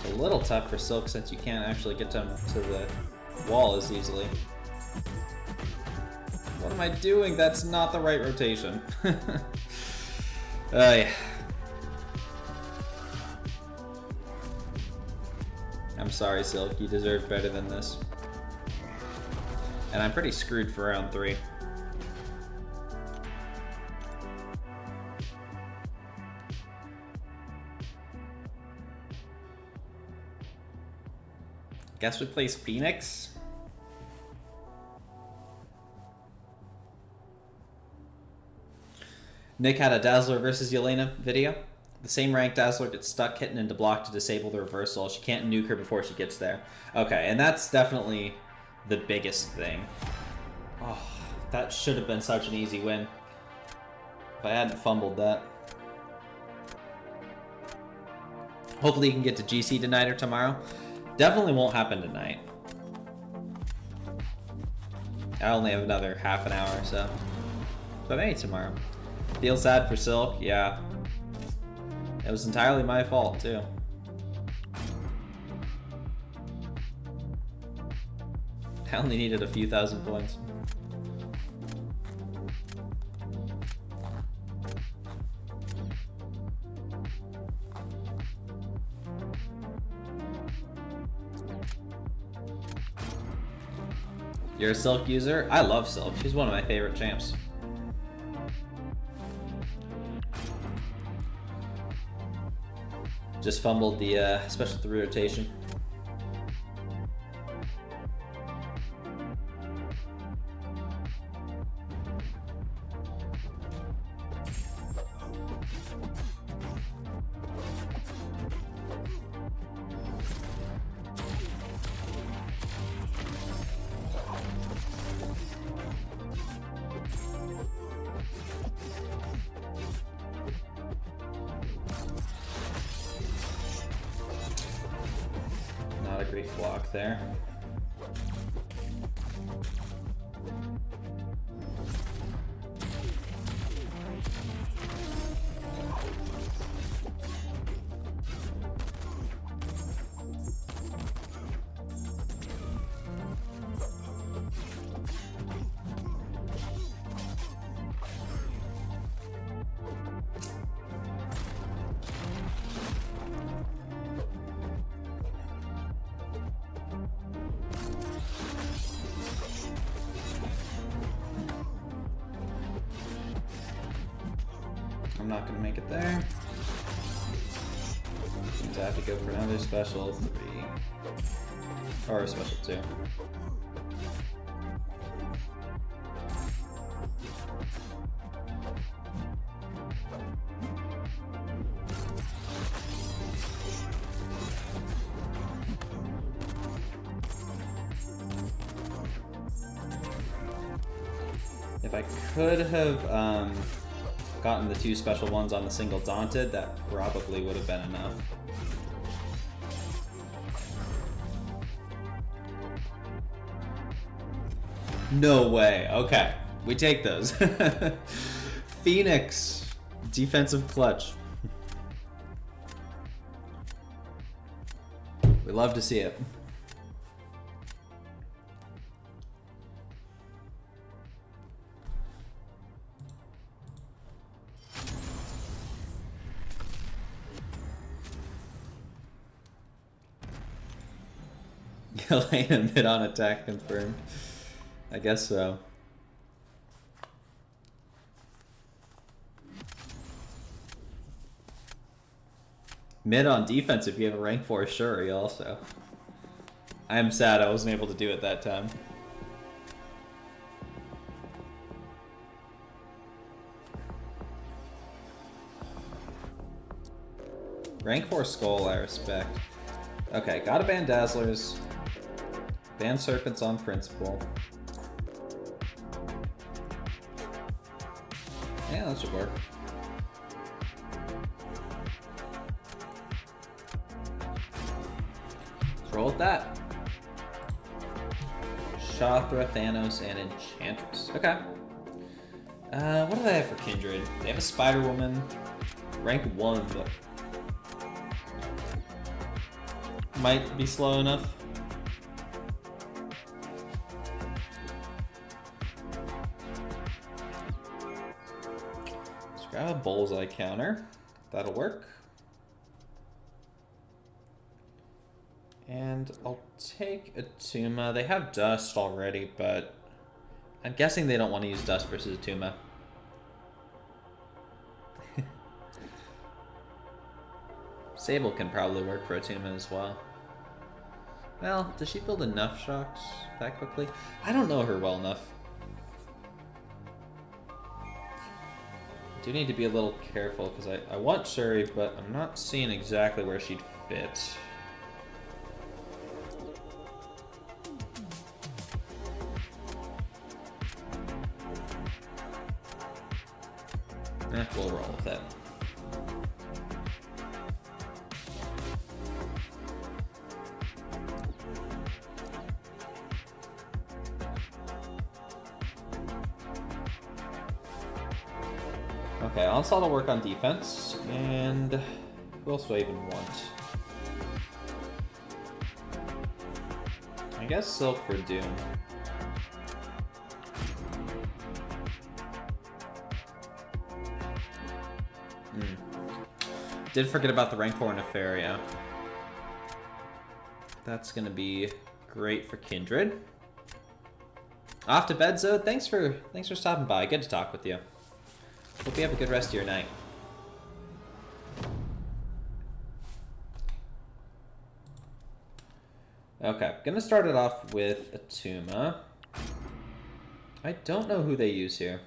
S1: It's a little tough for Silk since you can't actually get to the wall as easily. What am I doing? That's not the right rotation. Yeah. I'm sorry, Silk. You deserve better than this. And I'm pretty screwed for round 3. Guess we place Phoenix? Nick had a Dazzler versus Yelena video. The same rank Dazzler gets stuck hitting into block to disable the reversal. She can't nuke her before she gets there. Okay, and that's definitely the biggest thing. Oh, that should have been such an easy win if I hadn't fumbled that. Hopefully you can get to GC tonight or tomorrow. Definitely won't happen tonight. I only have another half an hour or so. But maybe tomorrow. Feel sad for Silk, yeah. It was entirely my fault, too. I only needed a few thousand points. You're a Silk user? I love Silk. She's one of my favorite champs. Just fumbled the special 3 rotation. Not a great block there. I'm not gonna make it there. Means I have to go for another special 3. Or a special 2. If I could have gotten the 2 special ones on the single Daunted, that probably would have been enough. No way. Okay, we take those. Phoenix, defensive clutch. We love to see it. Elena mid on attack confirmed. I guess so. Mid on defense if you have a rank 4 Shuri also. I am sad I wasn't able to do it that time. Rank 4 Skull I respect. Okay, gotta ban Dazzlers. Ban Serpents on principle. Yeah, that should work. Let's roll with that. Shathra, Thanos, and Enchantress. Okay. What do they have for Kindred? They have a Spider Woman. Rank 1, but might be slow enough. Let's grab a Bullseye counter. That'll work. And I'll take a Tuma. They have Dust already, but I'm guessing they don't want to use Dust versus Tuma. Sable can probably work for a Tuma as well. Well, does she build enough shocks that quickly? I don't know her well enough. I do need to be a little careful because I want Shuri, but I'm not seeing exactly where she'd fit. We'll roll with that. Okay, Onslaught will work on defense, and who else do I even want? I guess Silk for Doom. Did forget about the rank 4 Nefaria. That's gonna be great for Kindred. Off to bed, Zoe. Thanks for stopping by. Good to talk with you. Hope you have a good rest of your night. Okay, gonna start it off with Atuma. I don't know who they use here.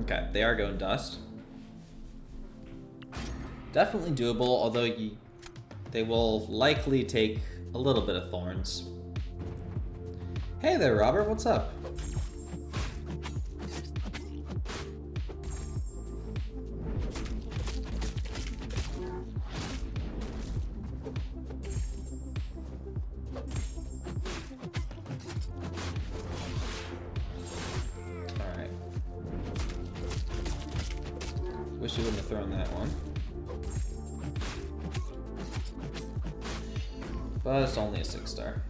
S1: Okay, they are going Dust. Definitely doable, although they will likely take a little bit of Thorns. Hey there, Robert, what's up? Alright. Wish you wouldn't have thrown that one. But it's only a 6-star.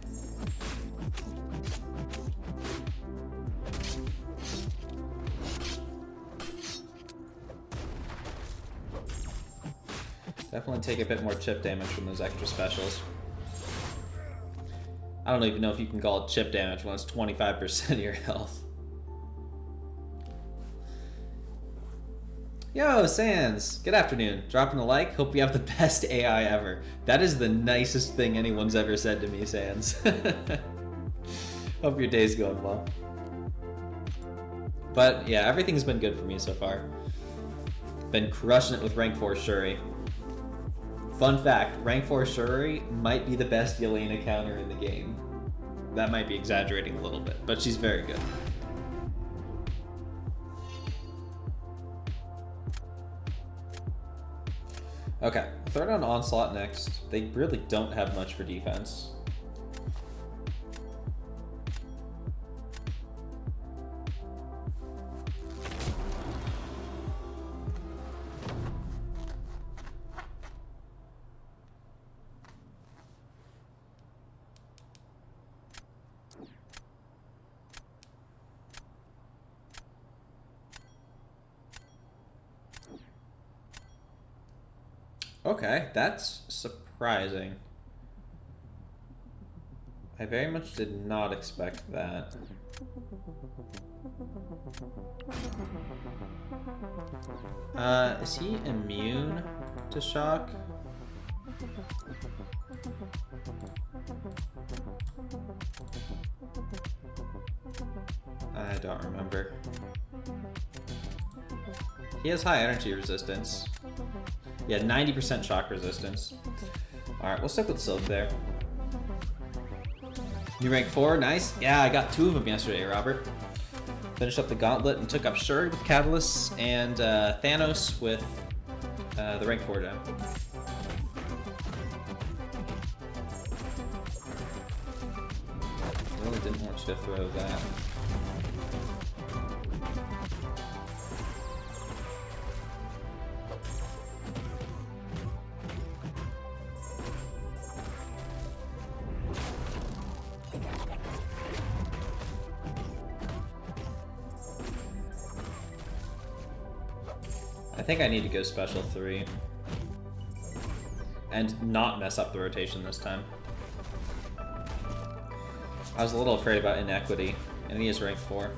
S1: Definitely take a bit more chip damage from those extra specials. I don't even know if you can call it chip damage when it's 25% of your health. Yo, Sans! Good afternoon. Dropping a like. Hope you have the best AI ever. That is the nicest thing anyone's ever said to me, Sans. Hope your day's going well. But yeah, everything's been good for me so far. Been crushing it with rank 4 Shuri. Fun fact, rank 4 Shuri might be the best Yelena counter in the game. That might be exaggerating a little bit, but she's very good. Okay, third on Onslaught next. They really don't have much for defense. Okay, that's surprising. I very much did not expect that. Is he immune to shock? I don't remember. He has high energy resistance. Yeah, 90% shock resistance. Alright, we'll stick with Silk there. New rank 4, nice. Yeah, I got 2 of them yesterday, Robert. Finished up the gauntlet and took up Shuri with Catalyst and Thanos with the rank 4 gem. Really didn't want you to throw that. I think I need to go special 3 and not mess up the rotation this time. I was a little afraid about inequity, and he is rank 4.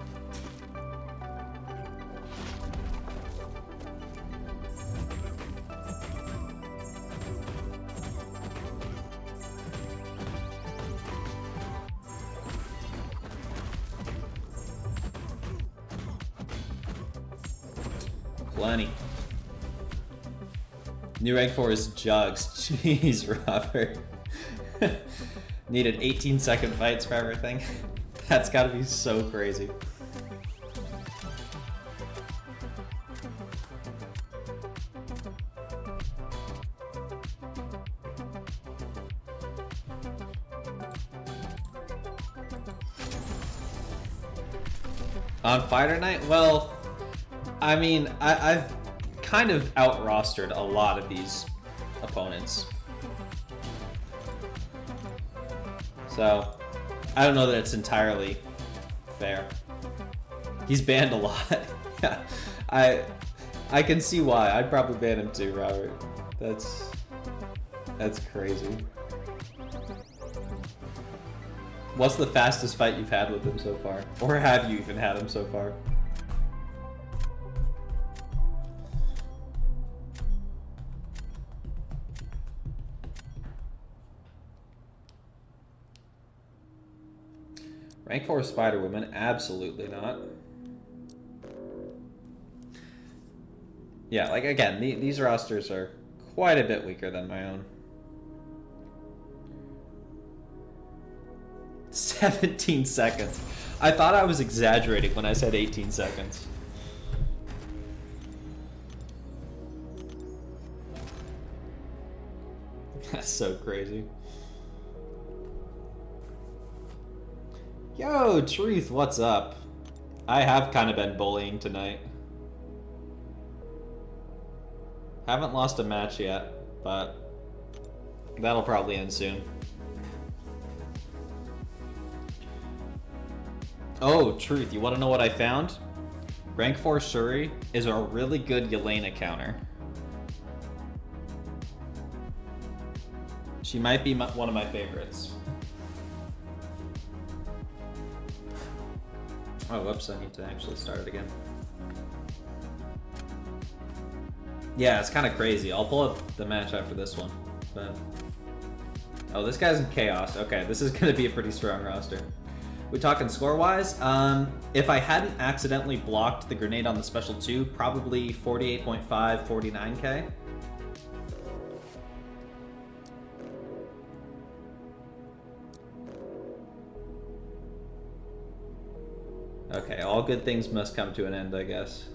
S1: Plenty. New rank 4 is Jugs. Jeez, Robert. Needed 18-second fights for everything. That's gotta be so crazy. On Fighter Night? Well, I mean, I've kind of out-rostered a lot of these opponents. So, I don't know that it's entirely fair. He's banned a lot. Yeah, I can see why. I'd probably ban him too, Robert. That's crazy. What's the fastest fight you've had with him so far? Or have you even had him so far? Rank 4 Spider Woman? Absolutely not. Yeah, like again, these rosters are quite a bit weaker than my own. 17 seconds. I thought I was exaggerating when I said 18 seconds. That's so crazy. Yo, Truth, what's up? I have kind of been bullying tonight. Haven't lost a match yet, but that'll probably end soon. Oh, Truth, you want to know what I found? Rank 4 Shuri is a really good Yelena counter. She might be one of my favorites. Oh, whoops, I need to actually start it again. Yeah, it's kind of crazy. I'll pull up the match after this one. But... oh, this guy's in Chaos. Okay, this is going to be a pretty strong roster. We talking score-wise? If I hadn't accidentally blocked the grenade on the special 2, probably 48.5, 49k. Okay, all good things must come to an end, I guess.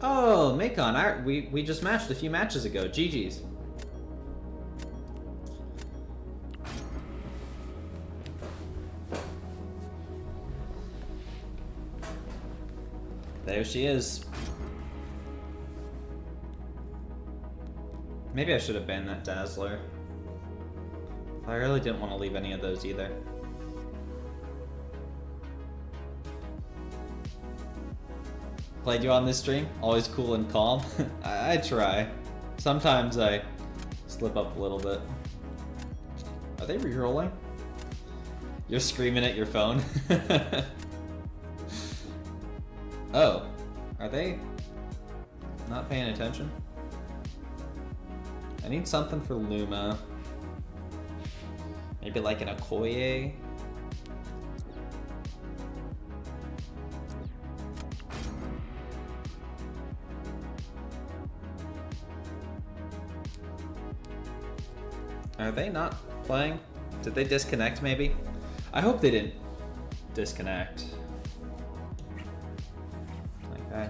S1: Oh, Macon, we just matched a few matches ago. GG's. There she is. Maybe I should have banned that Dazzler. I really didn't want to leave any of those either. Played you on this stream? Always cool and calm? I try. Sometimes I slip up a little bit. Are they re-rolling? You're screaming at your phone? Oh, are they not paying attention? I need something for Luma. Maybe like an Okoye. Are they not playing? Did they disconnect maybe? I hope they didn't disconnect. Okay.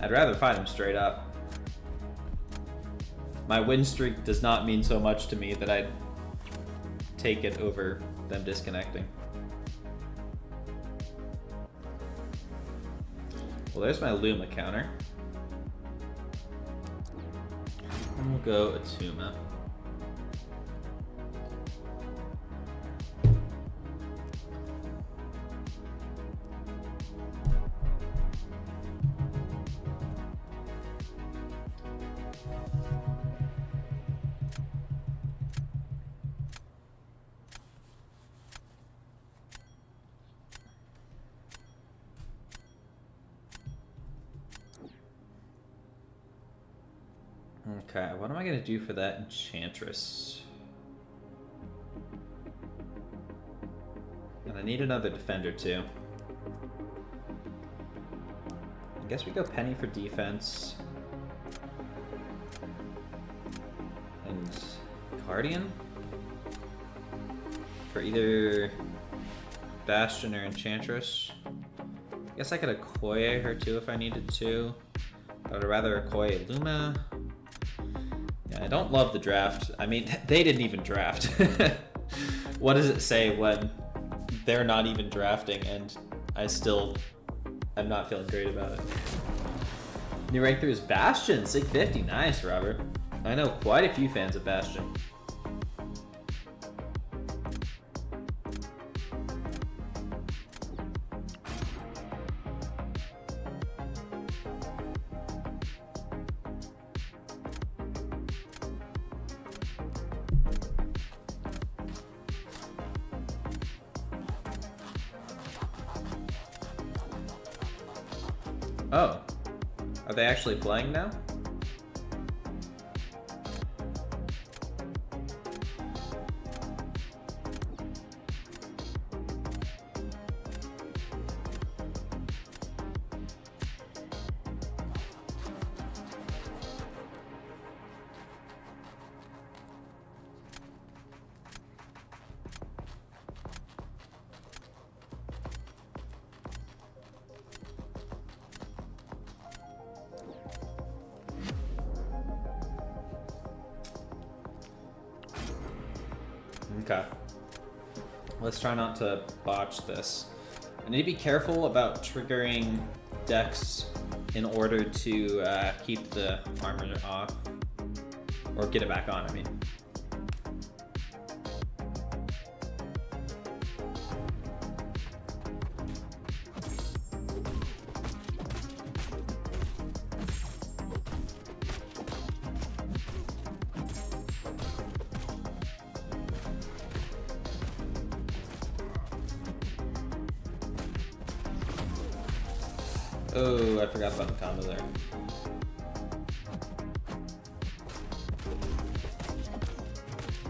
S1: I'd rather fight them straight up. My win streak does not mean so much to me that I'd take it over them disconnecting. Well, there's my Luma counter. And we'll go Atuma. Okay, what am I gonna do for that Enchantress? And I need another defender too. I guess we go Penny for defense. And Guardian? For either Bastion or Enchantress. I guess I could Okoye her too if I needed to. I would rather Okoye Luma. Yeah, I don't love the draft. I mean, they didn't even draft. What does it say when they're not even drafting and I still am not feeling great about it? New rank 3 is Bastion, Sig 50. Nice, Robert. I know quite a few fans of Bastion. Oh, are they actually playing now? Okay. Let's try not to botch this. I need to be careful about triggering decks in order to keep the armor off. Or get it back on, I mean. Oh, I forgot about the combo there.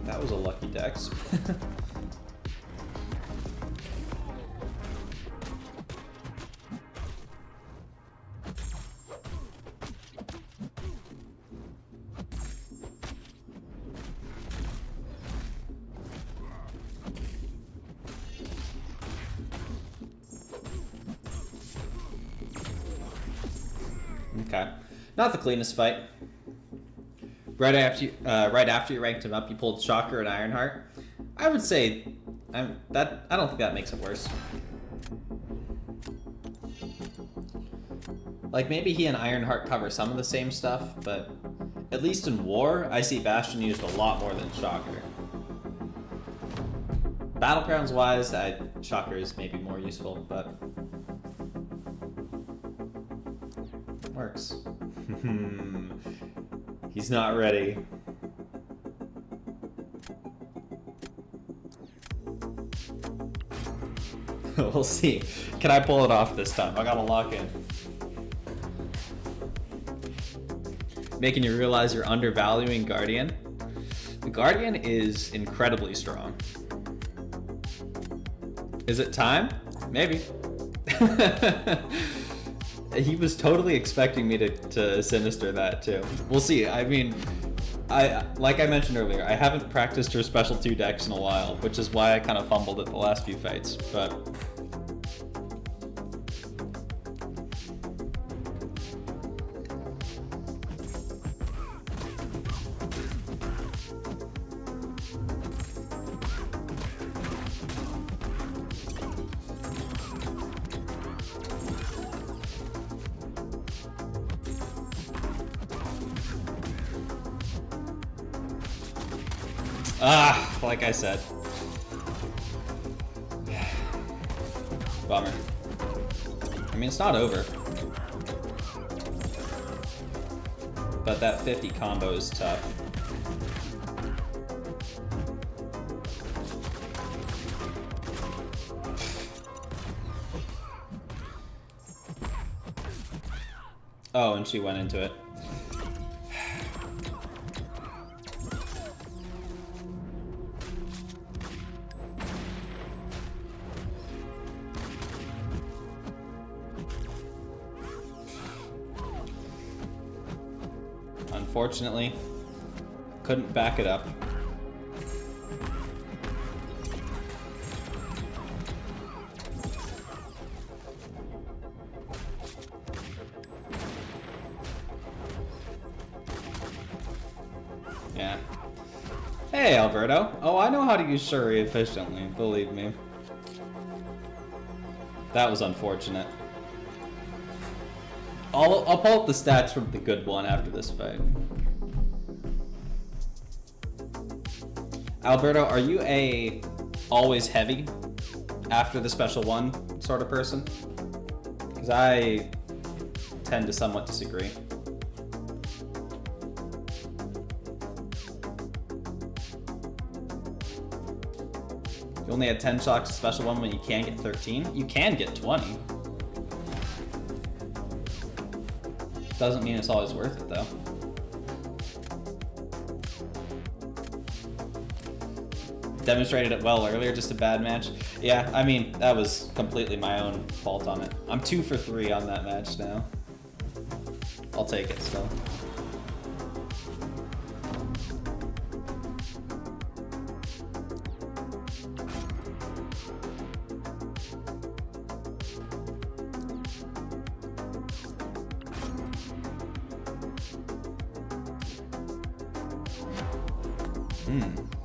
S1: That was a lucky dex. Okay, not the cleanest fight. Right after you ranked him up, you pulled Shocker and Ironheart. I would say, I don't think that makes it worse. Like maybe he and Ironheart cover some of the same stuff, but at least in War, I see Bastion used a lot more than Shocker. Battlegrounds wise, Shocker is maybe more useful, but works. He's not ready. We'll see. Can I pull it off this time? I gotta lock in. Making you realize you're undervaluing Guardian. The Guardian is incredibly strong. Is it time? Maybe. He was totally expecting me to sinister that too. We'll see. I mean, like I mentioned earlier, I haven't practiced her special 2 decks in a while, which is why I kind of fumbled at the last few fights, but like I said. Bummer. I mean, it's not over. But that 50 combo is tough. Oh, and she went into it. Unfortunately, couldn't back it up. Hey, Alberto. Oh, I know how to use Shuri efficiently, believe me. That was unfortunate. I'll pull up the stats from the good one after this fight. Alberto, are you a always heavy after the special one sort of person? Because I tend to somewhat disagree. You only had 10 shocks a special one when you can get 13? You can get 20. Doesn't mean it's always worth it, though. Demonstrated it well earlier, just a bad match. Yeah, I mean, that was completely my own fault on it. I'm 2 for 3 on that match now. I'll take it still.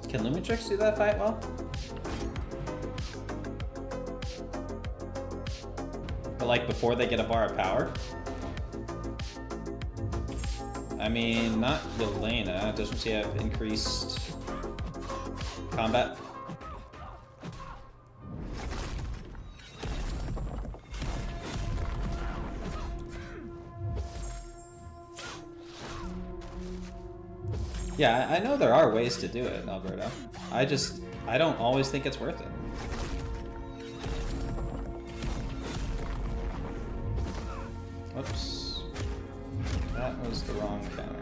S1: Can Lumitrix do that fight well? But like before they get a bar of power? I mean, not Yelena. Doesn't she have increased combat? Yeah, I know there are ways to do it, Alberto. I don't always think it's worth it. Whoops. That was the wrong counter.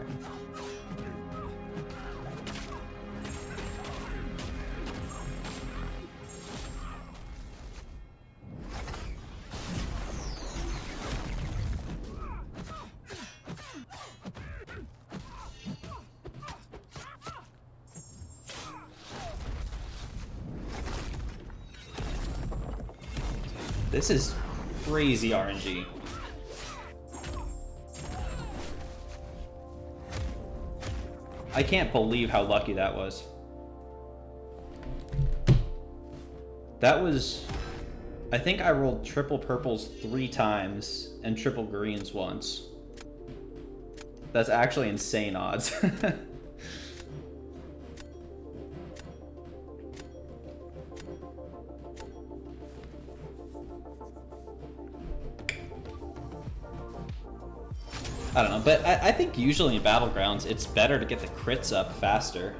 S1: This is crazy RNG. I can't believe how lucky that was. That was... I think I rolled triple purples 3 times and triple greens once. That's actually insane odds. I don't know, but I think usually in Battlegrounds, it's better to get the crits up faster.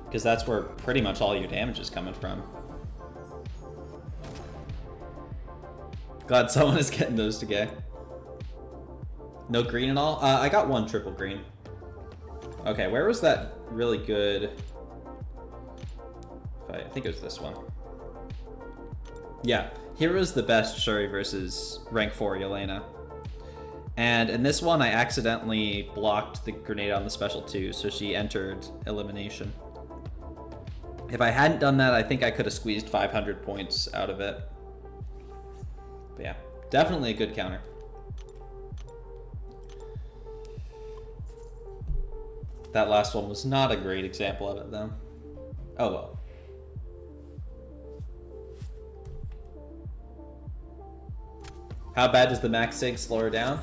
S1: Because that's where pretty much all your damage is coming from. Glad someone is getting those today. No green at all? I got 1 triple green. Okay, where was that really good fight? I think it was this one. Yeah, here was the best Shuri versus rank 4 Yelena. And in this one, I accidentally blocked the grenade on the special 2, so she entered elimination. If I hadn't done that, I think I could have squeezed 500 points out of it. But yeah, definitely a good counter. That last one was not a great example of it, though. Oh well. How bad does the max sig slow her down?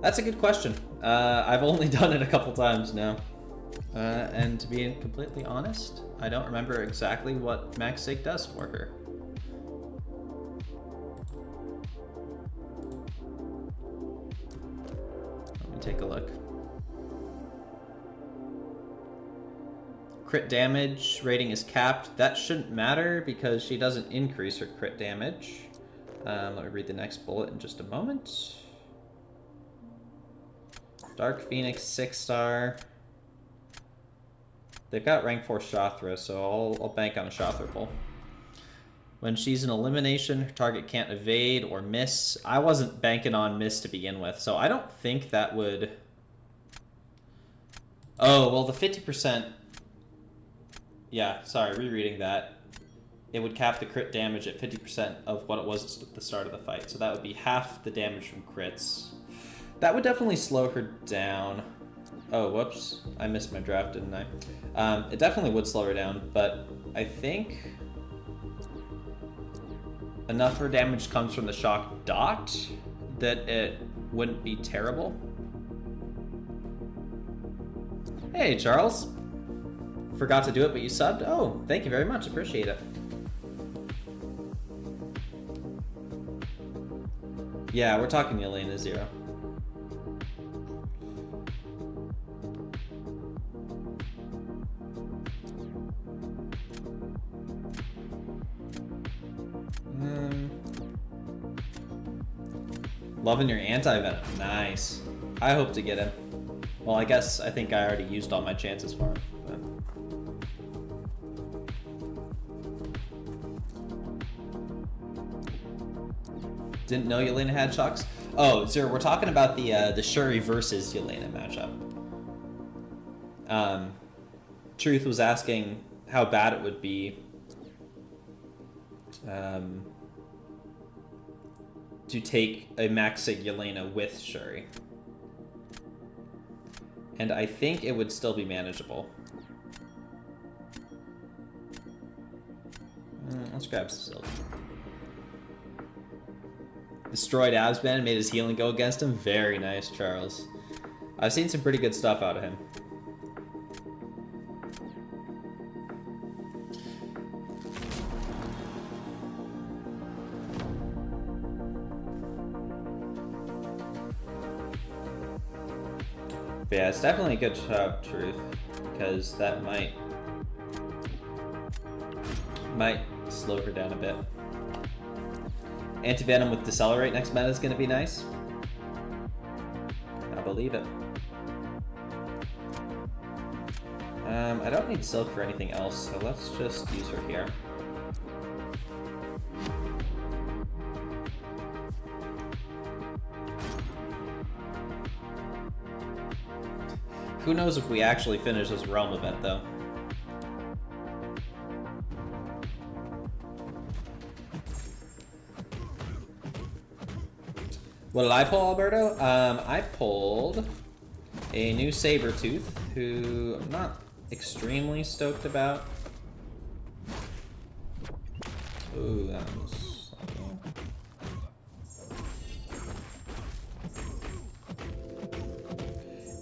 S1: That's a good question. I've only done it a couple times now. And to be completely honest, I don't remember exactly what max sig does for her. Let me take a look. Crit damage rating is capped. That shouldn't matter because she doesn't increase her crit damage. Let me read the next bullet in just a moment. Dark Phoenix 6-star. They've got rank 4 Shothra, so I'll bank on a Shothra pull. When she's in elimination, her target can't evade or miss. I wasn't banking on miss to begin with, so I don't think that would... Oh, well the 50%... Yeah, sorry, rereading that. It would cap the crit damage at 50% of what it was at the start of the fight. So that would be half the damage from crits. That would definitely slow her down. Oh, whoops. I missed my draft, didn't I? It definitely would slow her down, but I think enough of her damage comes from the shock dot that it wouldn't be terrible. Hey, Charles. Forgot to do it, but you subbed? Oh, thank you very much. Appreciate it. Yeah, we're talking Yelena 0. Loving your anti-venom. Nice. I hope to get him. Well, I think I already used all my chances for him. Didn't know Yelena had shocks. Oh, Zero, we're talking about the Shuri versus Yelena matchup. Truth was asking how bad it would be to take a Maxig Yelena with Shuri. And I think it would still be manageable. Let's grab some silver. Destroyed Absman and made his healing go against him. Very nice, Charles. I've seen some pretty good stuff out of him. But yeah, it's definitely a good shot, Truth, because that might slow her down a bit. Anti-Venom with Decelerate next meta is going to be nice. I believe it. I don't need Silk for anything else, so let's just use her here. Who knows if we actually finish this Realm event, though. What did I pull, Alberto? I pulled a new Sabertooth, who I'm not extremely stoked about. Ooh, that was...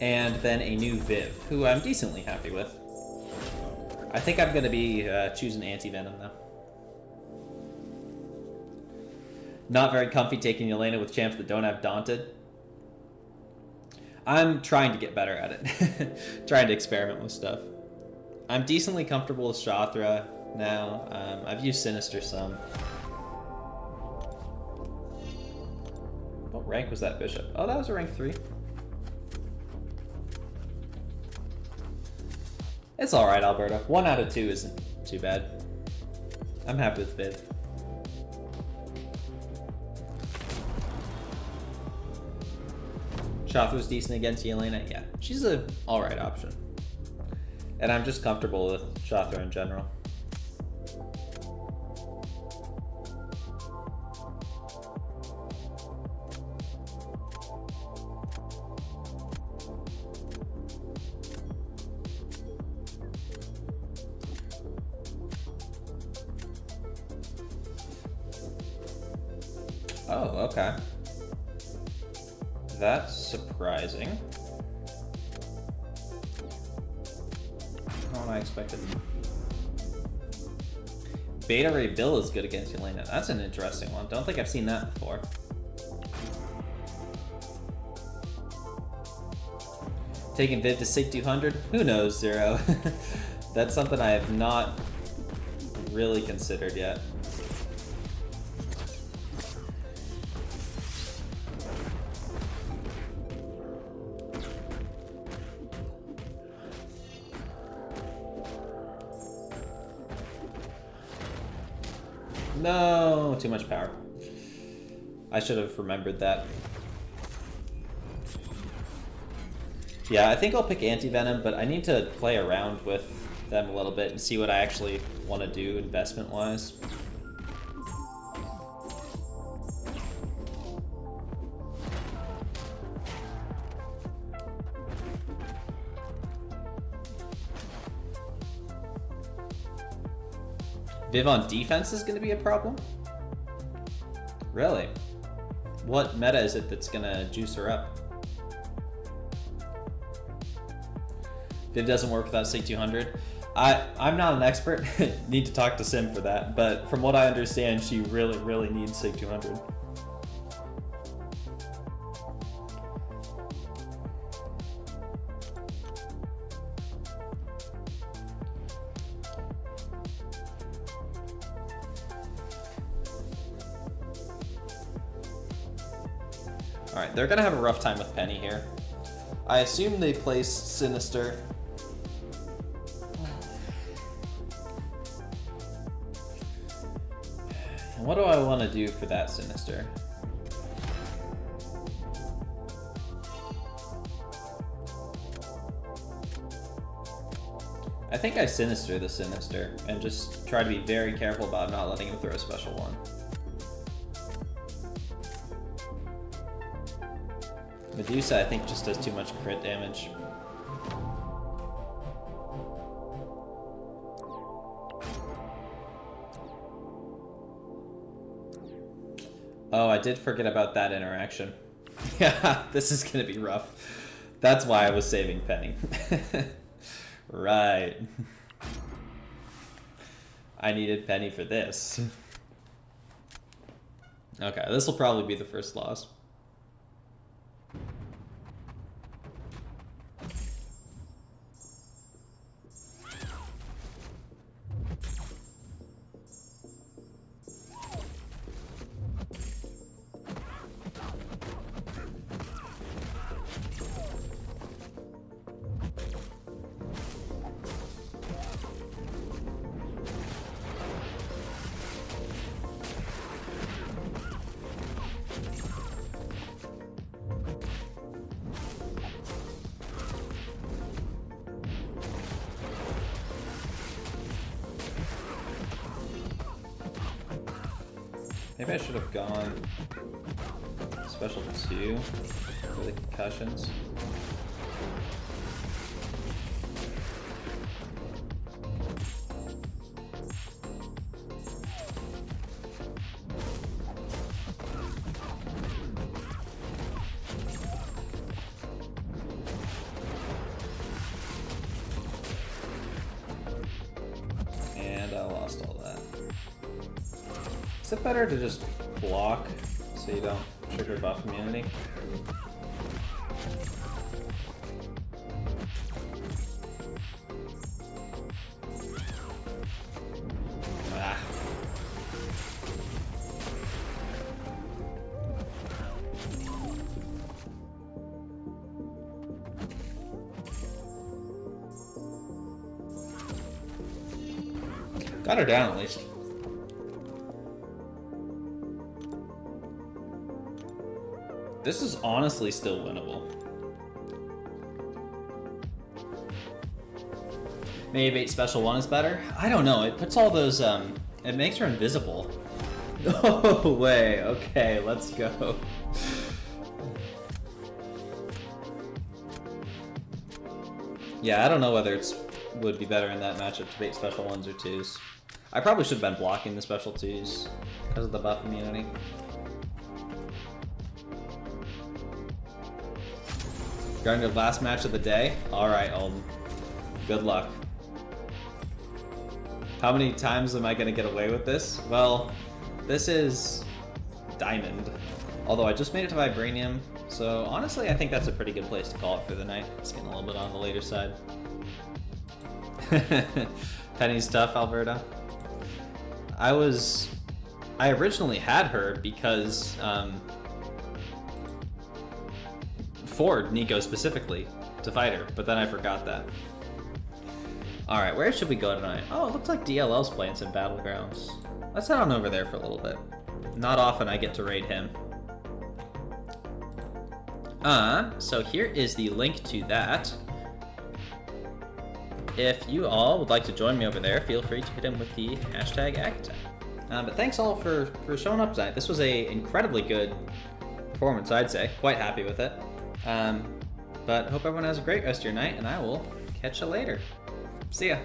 S1: And then a new Viv, who I'm decently happy with. I think I'm going to be choosing Anti-Venom, though. Not very comfy taking Yelena with champs that don't have Daunted. I'm trying to get better at it. Trying to experiment with stuff. I'm decently comfortable with Shathra now. I've used Sinister some. What rank was that Bishop? Oh, that was a rank 3. It's alright, Alberta. 1 out of 2 isn't too bad. I'm happy with Viv. Shathra's decent against Yelena. Yeah, she's an alright option. And I'm just comfortable with Shathra in general. Oh, okay. That's surprising. Not what I expected. Beta Ray Bill is good against Yelena. That's an interesting one. Don't think I've seen that before. Taking Viv to Sig 200? Who knows, Zero? That's something I have not really considered yet. No, too much power. I should have remembered that. Yeah, I think I'll pick Anti-Venom, but I need to play around with them a little bit and see what I actually want to do investment-wise. Viv on defense is going to be a problem? Really? What meta is it that's going to juice her up? Viv doesn't work without Sig 200. I'm not an expert. Need to talk to Sim for that. But from what I understand, she really, really needs Sig 200. Alright, they're gonna have a rough time with Penny here. I assume they placed Sinister. And what do I want to do for that Sinister? I think I Sinister the Sinister and just try to be very careful about not letting him throw a special one. Medusa, I think, just does too much crit damage. Oh, I did forget about that interaction. Yeah, this is gonna be rough. That's why I was saving Penny. Right. I needed Penny for this. Okay, this will probably be the first loss. Maybe I should have gone special 2 for the concussions. And I lost all that. Is it better to just block so you don't trigger buff immunity? Ah. Got her down at least. This is honestly still winnable. Maybe bait special 1 is better? I don't know. It puts all those, it makes her invisible. No way. Okay, let's go. Yeah, I don't know whether it's would be better in that matchup to bait special 1s or 2s. I probably should have been blocking the special 2s because of the buff immunity. Going to the last match of the day? Alright, Alden. Good luck. How many times am I going to get away with this? Well, this is Diamond. Although I just made it to Vibranium, so honestly I think that's a pretty good place to call it for the night. It's getting a little bit on the later side. Penny's tough, Alberta. I originally had her because, for Nico specifically to fight her, but then I forgot that. Alright, where should we go tonight? Oh, it looks like DLL's playing some Battlegrounds. Let's head on over there for a little bit. Not often I get to raid him. So here is the link to that. If you all would like to join me over there, feel free to hit him with the hashtag #AgAttack. But thanks all for showing up tonight. This was a incredibly good performance, I'd say. Quite happy with it. But hope everyone has a great rest of your night, and I will catch you later. See ya.